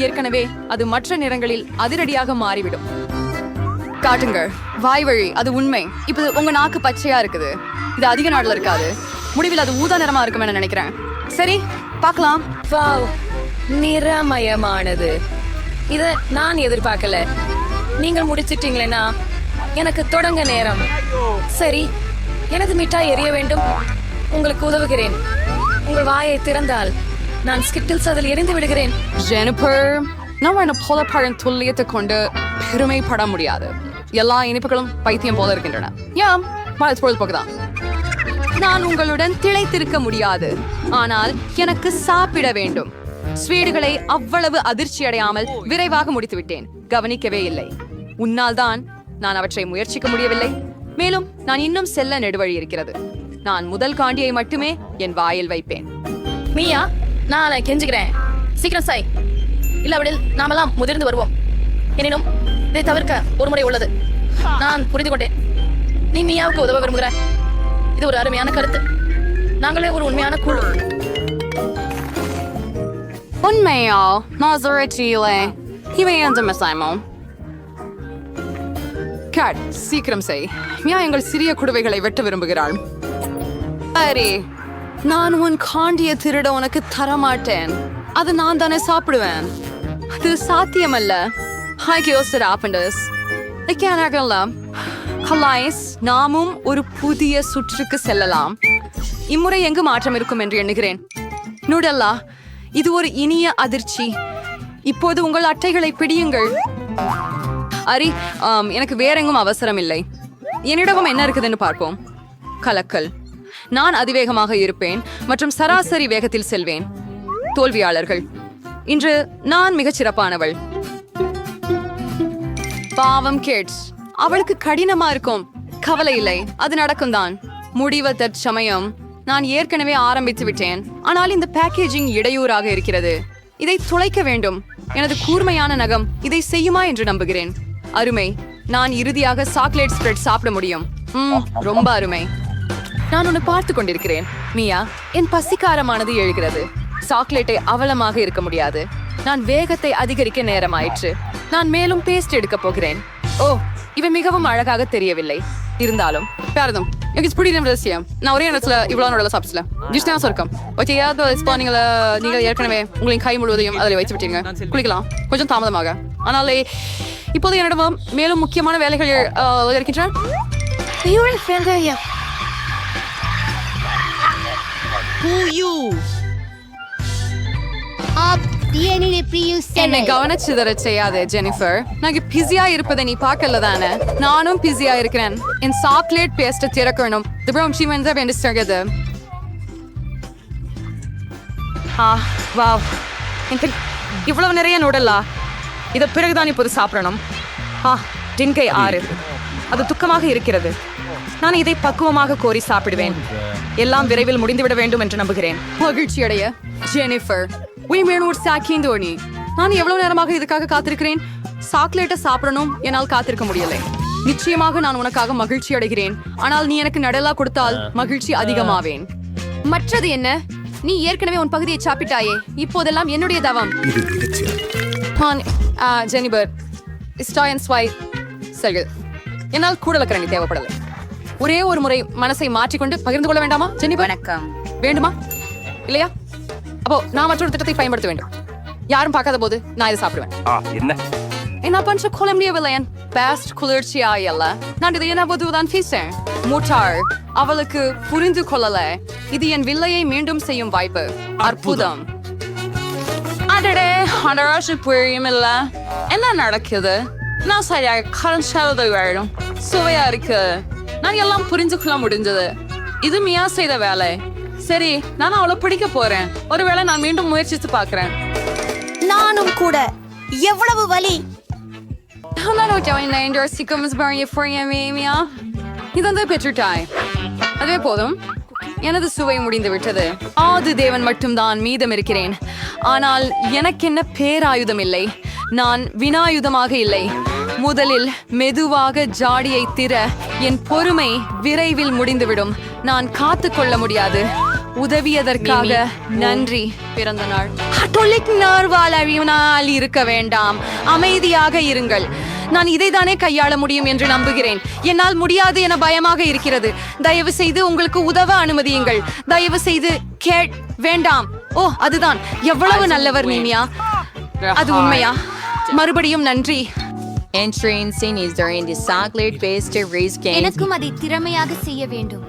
ஏற்கனவே அது மற்ற நிறங்களில் அதிரடியாக மாறிவிடும். காட்டுங்கள், வாய் வழி, அது உண்மை. இப்ப உங்க நாக்கு பச்சையா இருக்குது. இது அதிக நாள்ல இருக்காது. முடிவில் அது ஊதா நிறமா இருக்கும் என நினைக்கிறேன். சரி, பார்க்கலாம். வாவ், நிறமயமானது. இத நான் எதிர்பார்க்கல. நீங்கள் முடிச்சிட்டீங்களேனா? எனக்கு தொடங்க நேரம். சரி, எனது மிட்டாய் எரிய வேண்டும். உங்களுக்கு உதவுகிறேன். உங்கள் வாயை திறந்தால் நான் ஸ்கிட்டில்ஸ் அதில் எரிந்து விடுகிறேன். ஜெனிஃபர், நம்ம என்ன போலப்பழம் துல்லியத்தை கொண்டு பெருமைப்பட முடியாது. எல்லா இனிப்புகளும் பைத்தியம் போல இருக்கின்றன. யாம், பொழுதுபோக்குதான். நான் உங்களுடன் திளைத்திருக்க முடியாது, ஆனால் எனக்கு சாப்பிட வேண்டும். ஸ்வீடுகளை அவ்வளவு அதிர்ச்சி அடையாமல் விரைவாக முடித்துவிட்டேன். கவனிக்கவே இல்லை. உன்னால் தான் நான் அவற்றை முயற்சிக்க முடியவில்லை. மேலும் நான் இன்னும் செல்ல நெடுவழி இருக்கிறது. நான் முதல் காண்டியை மட்டுமே என் வாயில் வைப்பேன். மீயா, நான் கெஞ்சுகிறேன், சீக்கிரம் சாய். இல்லாவிடில் நாமெல்லாம் முதிர்ந்து வருவோம். எனினும் இதை தவிர்க்க ஒரு முறை உள்ளது. நான் புரிந்து கொண்டேன். நீ மீயாவுக்கு உதவ விரும்புகிற. இது ஒரு அருமையான கருத்து. நாங்களே ஒரு உண்மையான குழு. உண்மையா? நாசரேட்டிலே இவை எந்த மிசாயமும். கேட், சீக்கிரம் செய். மியா எங்கள் சிறிய குடுவைகளை வெட்ட விரும்புகிறாள். சரி, நான் உன் காண்டிய திருட உனக்கு தரமாட்டேன். அது நான் தானே சாப்பிடுவேன். அது சாத்தியமல்ல. நாமும் ஒரு புதிய சுற்றுக்கு செல்லலாம். இம்முறை எங்கு மாற்றம் இருக்கும் என்று எண்ணுகிறேன். நுடல்லா, இது ஒரு இனிய அதிர்ச்சி. இப்போது உங்கள் அட்டைகளை பிடியுங்கள். அரி, எனக்கு வேற எங்கும் அவசரம் இல்லை. என்னிடமும் என்ன இருக்குதுன்னு பார்ப்போம். கலக்கல். நான் அதிவேகமாக இருப்பேன் மற்றும் சராசரி வேகத்தில் செல்வேன். தோல்வியாளர்கள். இன்று நான் மிகச் சிறப்பானவள். பாவம் கேட்ஸ், அவளுக்கு கடினமா இருக்கும். கவலை இல்லை, அது நடக்கும் தான். முடிவ தற்சமயம் நான் ஏற்கனவே ஆரம்பித்து விட்டேன். ஆனால் இந்த பேக்கேஜிங் இடையூறாக இருக்கிறது. இதை துளைக்க வேண்டும். எனது கூர்மையான நகம் இதை செய்யுமா என்று நம்புகிறேன். அருமை, நான் இறுதியாக சாக்லேட் ஸ்ப்ரெட் சாப்பிட முடியும். ரொம்ப அருமை. நான் உன்னை பார்த்து கொண்டிருக்கிறேன். மியா, என் பசிக்காரமானது எழுகிறது. சாக்லேட்டை அவலமாக இருக்க முடியாது. நான் வேகத்தை அதிகரிக்க நேரமாயிற்று. நான் மேலும் பேஸ்ட் எடுக்க போகிறேன். ஓ, இவை மிகவும் அழகாக தெரியவில்லை. இருந்தாலும் பாரதம் எனக்கு பிடிக்கும் ரகசியம். நான் ஒரே இடத்துல இவ்வளவு நல்லா சாப்பிடல. ஜிஸ்டாஸ் இருக்கும். ஓகே, நீங்கள் ஏற்கனவே உங்களின் கை முழுவதையும் அதில் வைத்து விட்டீங்க. குளிக்கலாம் கொஞ்சம் தாமதமாக. ஆனால் இப்போது என்னிடம் மேலும் முக்கியமான வேலைகள் இருக்கின்றன. என்னை கவனிச்சுதர செய்யாதே ஜெனிஃபர். நான் பிஸியா இருப்பதை நீ பார்க்கல தானே? நானும் பிஸியா இருக்கிறேன். என் சாக்லேட் பேஸ்ட திறக்கணும். இவ்வளவு நிறைய நூடலா? இத பிறகுதான் இப்போது சாப்பிடணும். டின்கை 6. அது துக்கமாக இருக்கிறது. நான் இதை பக்குவமாக கோரி சாப்பிடுவேன். எல்லாம் விரைவில் முடிந்துவிட வேண்டும் என்று நம்புகிறேன். மகிழ்ச்சி அடைய ஜெனிஃபர். ஒரு சாக்கிந்தோனி. நான் எவ்வளவு நேரமாக இதுக்காக காத்திருக்கிறேன். சாக்லேட்டை சாப்பிடணும், என்னால் காத்திருக்க முடியலை. நிச்சயமாக நான் உனக்காக மகிழ்ச்சி அடைகிறேன். ஆனால் நீ எனக்கு நடலா கொடுத்தால் மகிழ்ச்சி அதிகமாவேன். மற்றது என்ன? நீ ஏற்கனவே உன் பகுதியை சாப்பிட்டாயே. இப்போதெல்லாம் என்னுடைய தவம். ஜெனிபர் சரி, என்னால் கூடலக்கரணி தேவைப்படலை. ஒரே ஒரு முறை மனசை மாற்றிக்கொண்டு பகிர்ந்து கொள்ள வேண்டாமா ஜெனிபர்? வணக்கம். வேண்டுமா இல்லையா? அப்போ நான் மற்றொரு திட்டத்தை பயன்படுத்த வேண்டும். யாரும் பார்க்காத போது நான் இதை சாப்பிடுவேன். என்ன பண்ற கொலம்பியவில்லையன் பெஸ்ட் குளிர்ச்சியாயல்ல. நான் இதை என்ன பொதுவுதான் பேசேன். முட்டாள், அவளுக்கு புரிந்து கொள்ளல. இது என் வில்லையை மீண்டும் செய்யும் வாய்ப்பு. அற்புதம். அடடே, அடராசு புரியுமில்ல. என்ன நடக்குது? நான் சரியாக கரண்ட் வேணும். சுவையா இருக்கு. நான் எல்லாம் புரிஞ்சு கொள்ள முடிஞ்சது. இது மியா செய்த வேலை. சரி, நான் அவளை பிடிக்க போறேன். ஒருவேளை நான் மீண்டும் முயற்சித்து பார்க்கிறேன். நானும் கூட. எவ்வளவு வலி! இதோ பெற்றுட்டாய். அதுவே போதும். எனது சுவை முடிந்து விட்டது. ஆது தேவன் மட்டும்தான் மீதம் இருக்கிறேன். ஆனால் எனக்கென்ன பேராயுதம் இல்லை. நான் வினாயுதமாக இல்லை. முதலில் மெதுவாக ஜாடியை திற. என் பொறுமை விரைவில் முடிந்துவிடும். நான் காத்து கொள்ள முடியாது. உதவியதற்காக நன்றி. பிறந்த நாள் நாள் இருக்க வேண்டாம். அமைதியாக இருங்கள். நான் இதைதானே கையாள முடியும் என்று நம்புகிறேன். என்னால் முடியாது என பயமாக இருக்கிறது. தயவு செய்து உங்களுக்கு உதவ அனுமதியுங்கள். தயவு செய்து வேண்டாம். ஓ, அதுதான். எவ்வளவு நல்லவர் நீமியா. அது உண்மையா? மறுபடியும் நன்றி. எனக்கும் அதை திறமையாக செய்ய வேண்டும்.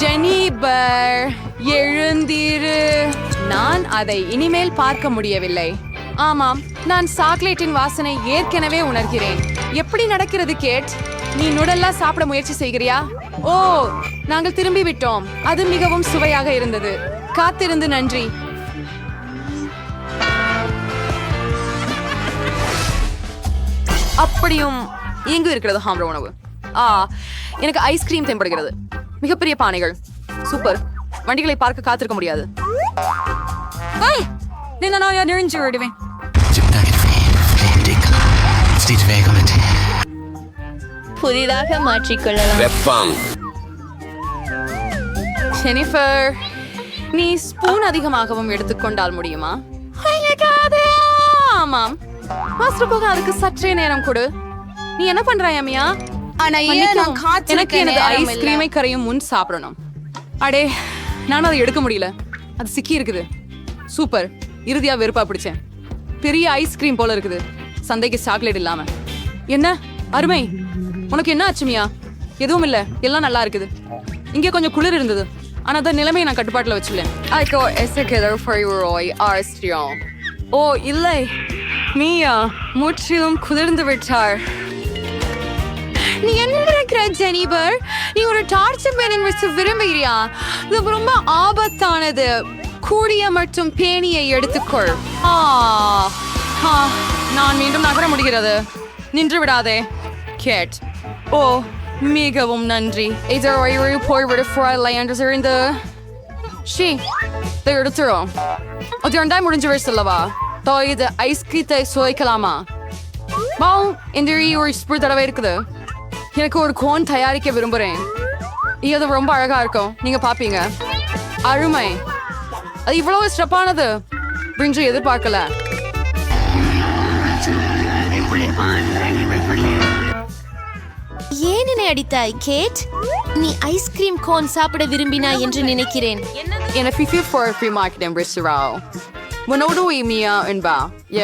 ஜெனிபர், எழுந்திரு. நான் அதை இனிமேல் பார்க்க முடியவில்லை. ஆமாம், நான் சாக்லேட்டின் வாசனை ஏற்கனவே உணர்கிறேன். எப்படி நடக்கிறது கேட்? நீ நுடல்லா சாப்பிட முயற்சி செய்கிறியா? ஓ, நாங்கள் திரும்பி விட்டோம். அது மிகவும் சுவையாக இருந்தது. காத்திருந்து நன்றி. அப்படியும் எங்கு இருக்கிறது ஹாம்ர உணவு? எனக்கு ஐஸ்கிரீம் தென்படுகிறது. மிகப்பெரிய பானைகள். சூப்பர். வண்டிகளை பார்க்க காத்திருக்க முடியாது. நெறிஞ்சு விடுவேன். புதிதாக மாற்றிக்கொள்ளலாம். ஜெனிஃபர், நீ ஸ்பூன் அதிகமாகவும் எடுத்துக்கொண்டால் முடியுமா? ஆமாம். மாஸ்டர் போக அதுக்கு சற்றே நேரம் கொடு. நீ என்ன பண்றாய் அமியா? எனக்கு எனது ஐஸ்கிரீமை கரையும் முன் சாப்பிடணும். அடே, நான் அதை எடுக்க முடியல. அது சிக்கி இருக்குது. சூப்பர். இறுதியா வெறுப்பா பிடிச்சேன். பெரிய ஐஸ்கிரீம் போல இருக்குது. சந்தைக்கு சாக்லேட் இல்லாம. என்ன அருமை! உனக்கு என்ன ஆச்சுமியா? எதுவும் இல்ல, எல்லாம் நல்லா இருக்குது. இங்கே கொஞ்சம் குளிர் இருந்தது. ஆனா அந்த நிலைமையை நான் கட்டுப்பாட்டுல வச்சுள்ளேன். ஓ இல்லை, மியா முற்றிலும் குளிர்ந்து விட்டார். நீ என்ன நினைக்கிற ஜெனிபர்? நீ ஒரு டார்ச்சர் பேரின் வச்சு விரும்புகிறியா? இது ரொம்ப ஆபத்தானது. கூடிய மற்றும் பேணியை எடுத்துக்கொள். நான் மீண்டும் நகர முடிகிறது. நின்று விடாதே கேட். ஓ, மிகவும் நன்றி. எடுத்துரும். அது இரண்டாய் முடிஞ்சு சொல்லவா? இது ஐஸ்கிரீத்தை சுவைக்கலாமா? இந்த ஒரு ஸ்பூன் தடவை இருக்குது. எனக்கு ஒரு கோன் தயாரிக்க விரும்புறேன். இது ரொம்ப அழகா இருக்கும். நீங்க பாப்பீங்க. அருமை. அது இவ்வளவு ஸ்டெப்பானது பிரிஞ்சு எதிர்பார்க்கல. ஏன் என்னை அடித்தாய் கேட்? நீ ஐஸ்கிரீம் கோன் சாப்பிட விரும்பினாய் என்று நினைக்கிறேன்.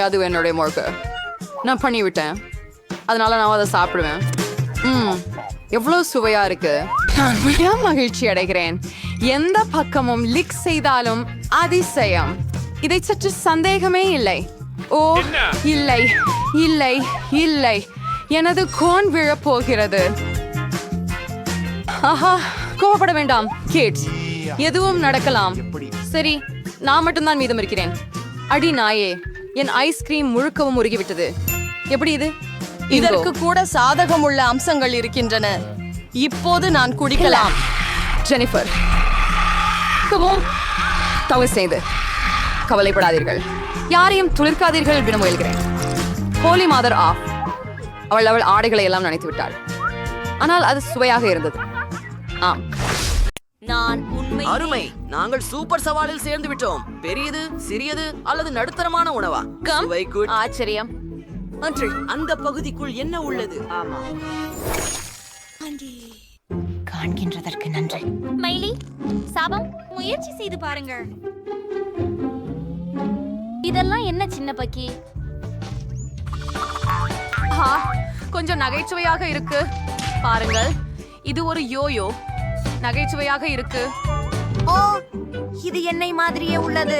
அது என்னுடைய மொழக்கு நான் பண்ணிவிட்டேன். அதனால நான் அதை சாப்பிடுவேன். எவ்வளவு சுவையா இருக்கு. நான் மிக மகிழ்ச்சி அடைகிறேன். எந்த பக்கமும் லிக் செய்தாலும் அதிசயம். இதை சற்று சந்தேகமே இல்லை. ஓ இல்லை இல்லை இல்லை, எனது கோன் விழப்போகிறது. கோவப்பட வேண்டாம் கேட். எதுவும் நடக்கலாம். சரி, நான் மட்டும்தான் மீதம் இருக்கிறேன். அடி நாயே, என் ஐஸ்கிரீம் முழுக்கவும் உருகிவிட்டது. எப்படி இது? இதற்கு கூட சாதகமுள்ள அம்சங்கள் இருக்கின்றன. இப்போது நான் குடிக்கலாம். ஜெனிஃபர், தவறு செய்து கவலைப்படாதீர்கள், யாரையும் துளிர்க்காதீர்கள் விட முயல்கிறேன். ஹோலி மாதர் ஆஃப். அவள் ஆடைகளை எல்லாம் நினைத்து விட்டாள். ஆனால் அது சுவையாக இருந்தது. ஆம், நான் உண்மை அருமை. நாங்கள் சூப்பர் சவாலில் சேர்ந்து விட்டோம். பெரியது, சிறியது அல்லது நடுத்தரமான உணவா? சுவை good. ஆச்சரியம். அன்று அந்த பகுதிக்குள் என்ன உள்ளது? ஆமா, காண்கின்றதற்கு நன்றி. மைலி, சாபம், முயற்சி செய்து பாருங்கள். இதெல்லாம் என்ன சின்ன பக்கி? கொஞ்சம் நகைச்சுவையாக இருக்கு. பாருங்கள், இது ஒரு யோயோ. நகைச்சுவையாக இருக்கு. ஓ, இது என்னை மாதிரியே உள்ளது.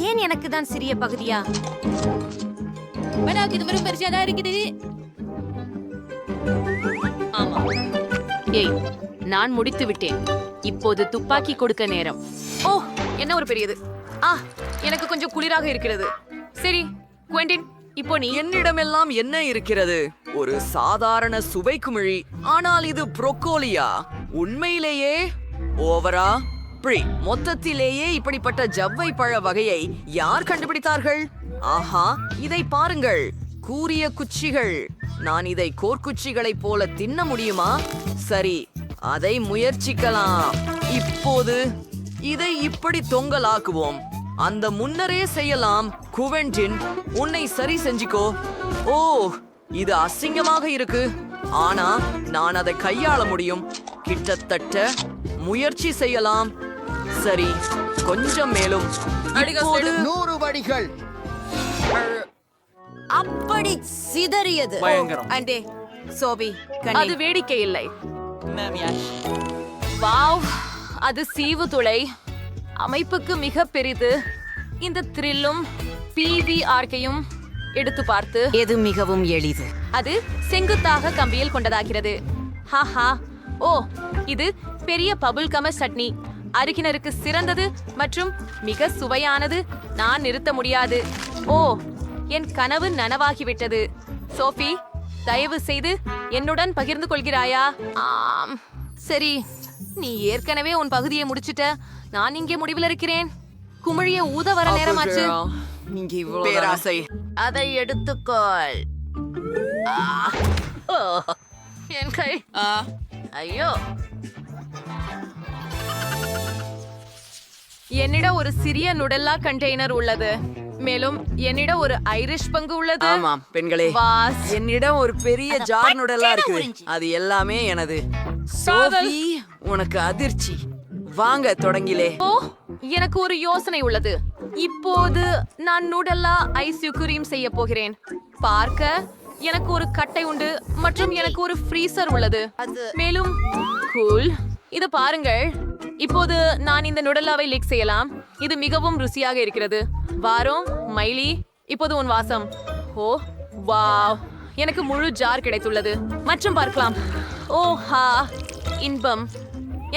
ஏன் எனக்கு தான் சிறிய பகுதியா? இது வெறும் பெருசா தான் இருக்குது. ஆமா. ஏய், நான் முடித்து விட்டேன். இப்போது துப்பாக்கி கொடுக்க நேரம். ஓ, என்ன ஒரு பெரியது. எனக்கு கொஞ்சம் குளிராக இருக்கிறது. சரி, குவெண்டின், இப்போ நீ. என்னிடமெல்லாம் என்ன இருக்கிறது? ஒரு சாதாரண சுவை குமிழி. ஆனால் இது புரோக்கோலியா? உண்மையிலேயே ஓவரா? மொத்தத்திலேயே இப்படிப்பட்ட ஜவ்வை பழ வகையை யார் கண்டுபிடித்தார்கள்? ஆஹா, இதை பாருங்கள். கூரிய குச்சிகள். நான் இதை கோர்க்குச்சிகளைப் போல தின்ன முடியுமா? சரி, அதை முயற்சிக்கலாம். இப்போது இதை இப்படி தொங்கலாக்குவோம். அந்த முன்னரே செய்யலாம். குவெண்டின், உன்னை சரி செஞ்சுக்கோ. ஓ, இது அசிங்கமாக இருக்கு. ஆனா நான் அதை கையாள முடியும். கிட்டத்தட்ட முயற்சி செய்யலாம். சரி, கொஞ்சம் மேலும். இப்போது 100 வடிகள். அப்படி சிதறியது. அண்டே சோபி, அது வேடிக்கை இல்லை. வாவ், அது சீவு துளை. அமைப்புக்கு மிக பெரிது. இந்த த்ரில்லும் PVRக்கையும் எடுத்து பார்த்து எது மிகவும் எளிது? அது செங்குத்தாக கம்பியில் கொண்டதாகிறது. ஹாஹா. ஓ, இது பெரிய பபுள் கம சட்னி. அருகினருக்கு சிறந்தது மற்றும் மிக சுவையானது. நான் நிறுத்த முடியாது. ஓ, என் கனவு நனவாகிவிட்டது. சோஃபி, தயவு செய்து என்னுடன் பகிர்ந்து கொள்கிறாயா? ஆம், சரி. நீ ஏற்கனவே உன் பகுதியை முடிச்சிட்ட. நான் இங்கே முடிவில் இருக்கிறேன். குமிழிய ஊத வர நேரமாச்சு. பேராசை. அதை எடுத்துக்கொள். ஓ, என் கை. ஐயோ. என்னிடம் ஒரு சிறிய நுடல்லா கண்டெய்னர் உள்ளது. மேலும் என்னிடம் ஒரு ஐரிஷ் பங்கு உள்ளது. ஆமாம் பெண்களே, வாஸ். என்னிடம் ஒரு பெரிய ஜார் நுடலா இருக்கு. அது எல்லாமே எனது. சோஃபி, உனக்கு அதிர்ச்சி. வாங்க தொடங்கிலே. ஓ, எனக்கு ஒரு யோசனை உள்ளது. இப்போது நான் நூடல்லா ஐஸ் கிரீம் செய்ய போகிறேன். பார்க்க எனக்கு ஒரு கட்டை உண்டு மற்றும் எனக்கு ஒரு ஃப்ரீசர் உள்ளது. மேலும் கூல். இது பாருங்கள். இப்போது நான் இந்த நுடல்லாவை லீக் செய்யலாம். இது மிகவும் ருசியாக இருக்கிறது. வாரோம் மைலி, இப்போது உன் வாசம். ஓ வாவ், எனக்கு முழு ஜார் கிடைத்துள்ளது. மற்றும் பார்க்கலாம். ஓஹா, இன்பம்.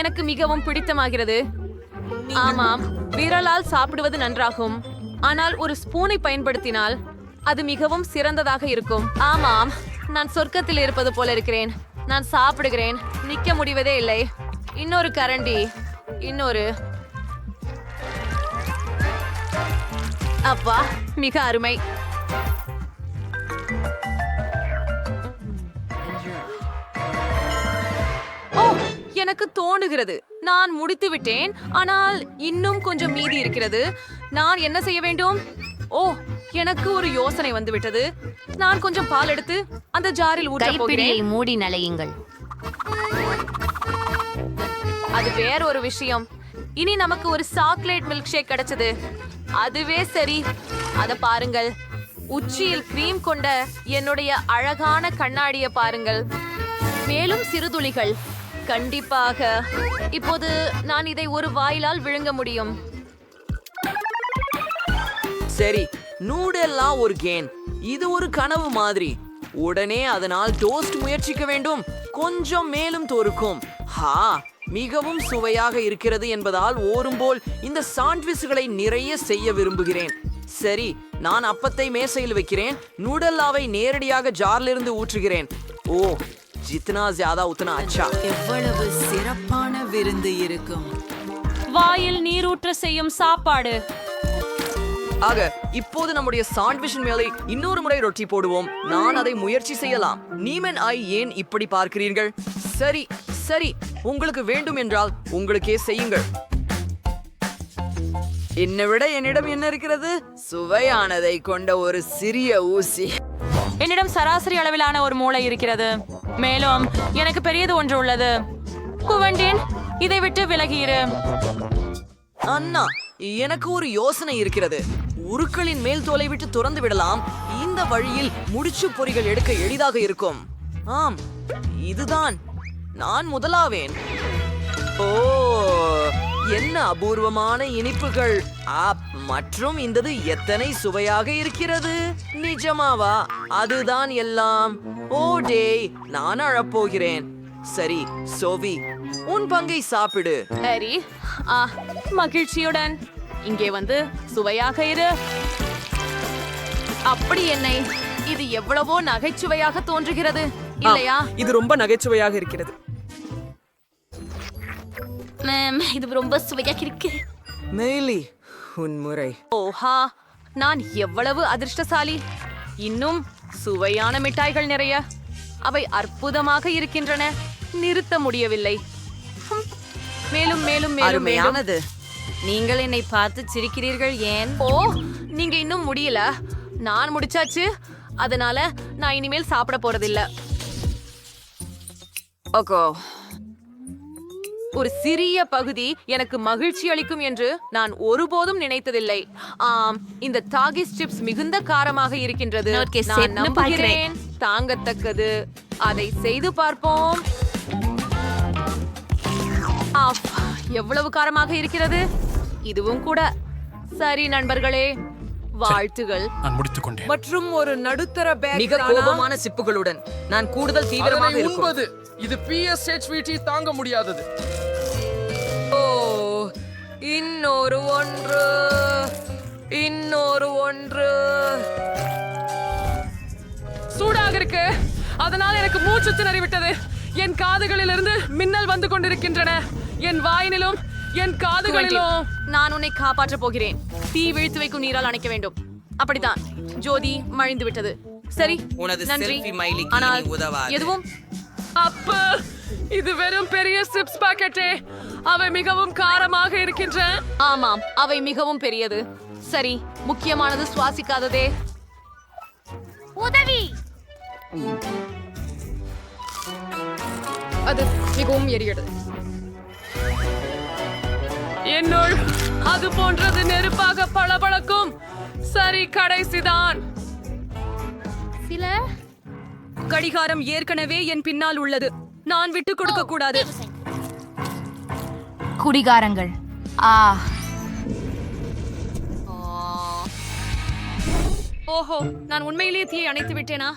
எனக்கு மிகவும் பிடித்தமாகிறது. ஆமாம், விரலால் சாப்பிடுவது நன்றாகும். ஆனால் ஒரு ஸ்பூனை பயன்படுத்தினால் அது மிகவும் சிறந்ததாக இருக்கும். ஆமாம், நான் சொர்க்கத்தில் இருப்பது போல இருக்கிறேன். நான் சாப்பிடுகிறேன், நிக்க முடிவதே இல்லை. இன்னொரு கரண்டி. இன்னொரு. அப்பா, மிக அருமை. ஓ, எனக்கு தோணுகிறது நான் முடித்து விட்டேன். ஆனால் இன்னும் கொஞ்சம் மீதி இருக்கிறது. நான் என்ன செய்ய வேண்டும்? ஓ, எனக்கு ஒரு யோசனை வந்து விட்டது. நான் கொஞ்சம் பால் எடுத்து அந்த ஜாரில் ஊற்ற போகிறேன். மூடி நலையுங்கள். அது வேற ஒரு விஷயம். இனி நமக்கு ஒரு சாக்லேட் மில்க் ஷேக் கிடைச்சது. அதுவே சரி. அத பாருங்கள். உச்சியில் கிரீம் கொண்ட என்னுடைய அழகான கண்ணாடியை பாருங்கள். மேலும் சிறுதுளிகள். கண்டிப்பாக. இப்போது நான் இதை ஒரு வாயிலால் விழுங்க முடியும். சரி, நூடெல்லா ஒரு கேன். இது ஒரு கனவு மாதிரி. உடனே அதனால் டோஸ்ட் முயற்சிக்க வேண்டும். கொஞ்சம் மேலும் தோறுக்கும். ஹா, மிகவும் சுவையாக இருக்கிறது என்பதால் ஓரும்போல் இந்த சாண்ட்விச்களை நிறைய செய்ய விரும்புகிறேன். சரி, நான் அப்பத்தை மேசையில் வைக்கிறேன். நூடல்லாவை நேரடியாக ஜார்லிருந்து ஊற்றுகிறேன். ஓ, ஜித்னா ஜியாதா உத்னா அச்சா. எவ்வளவு சிறப்பான விருந்து இருக்கும். வாயில் நீரூற்ற செய்யும் சாப்பாடு. ஆக இப்போது நம்முடைய சாண்ட்விச்சின் மேலே இன்னொரு முறை ரொட்டி போடுவோம். நான் அதை முயற்சி செய்யலாம். நீமன் ஏன் இப்படி பார்க்கிறீர்கள்? சரி சரி, உங்களுக்கு வேண்டும் என்றால் உங்களுக்கே செய்யுங்கள். என்னை விட என்னிடம் என்ன இருக்கிறது? சுவையானதை கொண்ட ஒரு சிறிய ஊசி. என்னிடம் சராசரி அளவிலான ஒரு மூளை இருக்கிறது. மேலும் எனக்கு பெரியது ஒன்று உள்ளது. குவண்டின், இதை விட்டு விலகியிரு. அண்ணா, எனக்கு ஒரு யோசனை இருக்கிறது. உருக்களின் மேல் தோலை விட்டு துறந்து விடலாம். இந்த வழியில் முடிச்சு பொறிகள் எடுக்க எளிதாக இருக்கும். ஆம், இதுதான். நான் முதலாவேன். ஓ, என்ன அபூர்வமான இனிப்புகள். மற்றும் இந்தது எத்தனை சுவையாக இருக்கிறது. நிஜமாவா? அதுதான் எல்லாம். ஓ டேய், நான் அழப்போகிறேன். சரி சோவி, உன் பங்கை சாப்பிடு. சரி, மகிழ்ச்சியுடன். இங்கே வந்து சுவையாக இரு. அப்படி என்னை இது எவ்வளவோ நகைச்சுவையாக தோன்றுகிறது இல்லையா? இது ரொம்ப நகைச்சுவையாக இருக்கிறது. இது ரொம்ப சுவையாக இருக்கு. மெய்லி, உன் முறை. ஓஹா, நான் எவ்வளவு அதிர்ஷ்டசாலி. இன்னும் சுவையான மிட்டாய்கள் நிறைய. அவை அற்புதமாக இருக்கின்றன. நிறுத்த முடியவில்லை. மேலும் மேலும் மேலும் அருமையானது. நீங்கள் என்னை பார்த்து சிரிக்கிறீர்கள் ஏன்? ஓ, நீங்க இன்னும் முடியல. நான் முடிச்சாச்சு. அதனால நான் இனிமேல் சாப்பிட போறதில்ல. ஓகோ, ஒரு சிறிய பகுதி எனக்கு மகிழ்ச்சி அளிக்கும் என்று நான் ஒருபோதும் நினைத்ததில்லை. இந்த டாகிஸ் சிப்ஸ் மிகுந்த காரமாக இருக்கின்றது. நான் நம்புகிறேன் தாங்கத்தக்கது. அதை செய்து பார்ப்போம். எவ்வளவு காரமாக இருக்கிறது. இதுவும் கூட. சரி நண்பர்களே, வாழ்த்துகள். நான் முடித்துக் கொண்டேன். மற்றும் ஒரு நடுத்தர பேக். மிக கோபமான சிப்புகளுடன் நான் கூடுதல் தீவிரமாக இருக்கும். இது PSHVT தாங்க முடியாதது. ஓ, இன்னொரு ஒன்று, இன்னொரு ஒன்று. சூடாக இருக்கு. அதனால் எனக்கு மூச்சு திணறி விட்டது. என் காதுகளிலிருந்து மின்னல் வந்து கொண்டிருக்கின்றன. என் வாயினிலும் என் காதுகளிலும். நான் உன்னை காப்பாற்ற போகிறேன். தீ வீழ்த்து வைக்கும் நீரால் அணைக்க வேண்டும். அப்படித்தான். ஜோதி மழிந்து விட்டது. சரி, உனது நன்றி. செல்ஃபி மைலிக்கு ஆனால் இனி உதவாது. எதுவும் அப்ப இது வெறும் பெரிய சிப்ஸ் பாக்கெட்டே. அவை மிகவும் காரமாக இருக்கின்றன. ஆமாம், அவை மிகவும் பெரியது. சரி, முக்கியமானது சுவாசிக்காததே. உதவி. அது மிகவும் எரிகிறது. என்னுள் அது போன்றது நெருப்பாக பளபளக்கும். சரி, கடைசிதான். சில கடிகாரம் ஏற்கனவே என் பின்னால் உள்ளது. நான் விட்டு கொடுக்க கூடாது. குடிகாரங்கள். ஓஹோ, நான் உண்மையிலேயே தீயை அணைத்து விட்டேனா?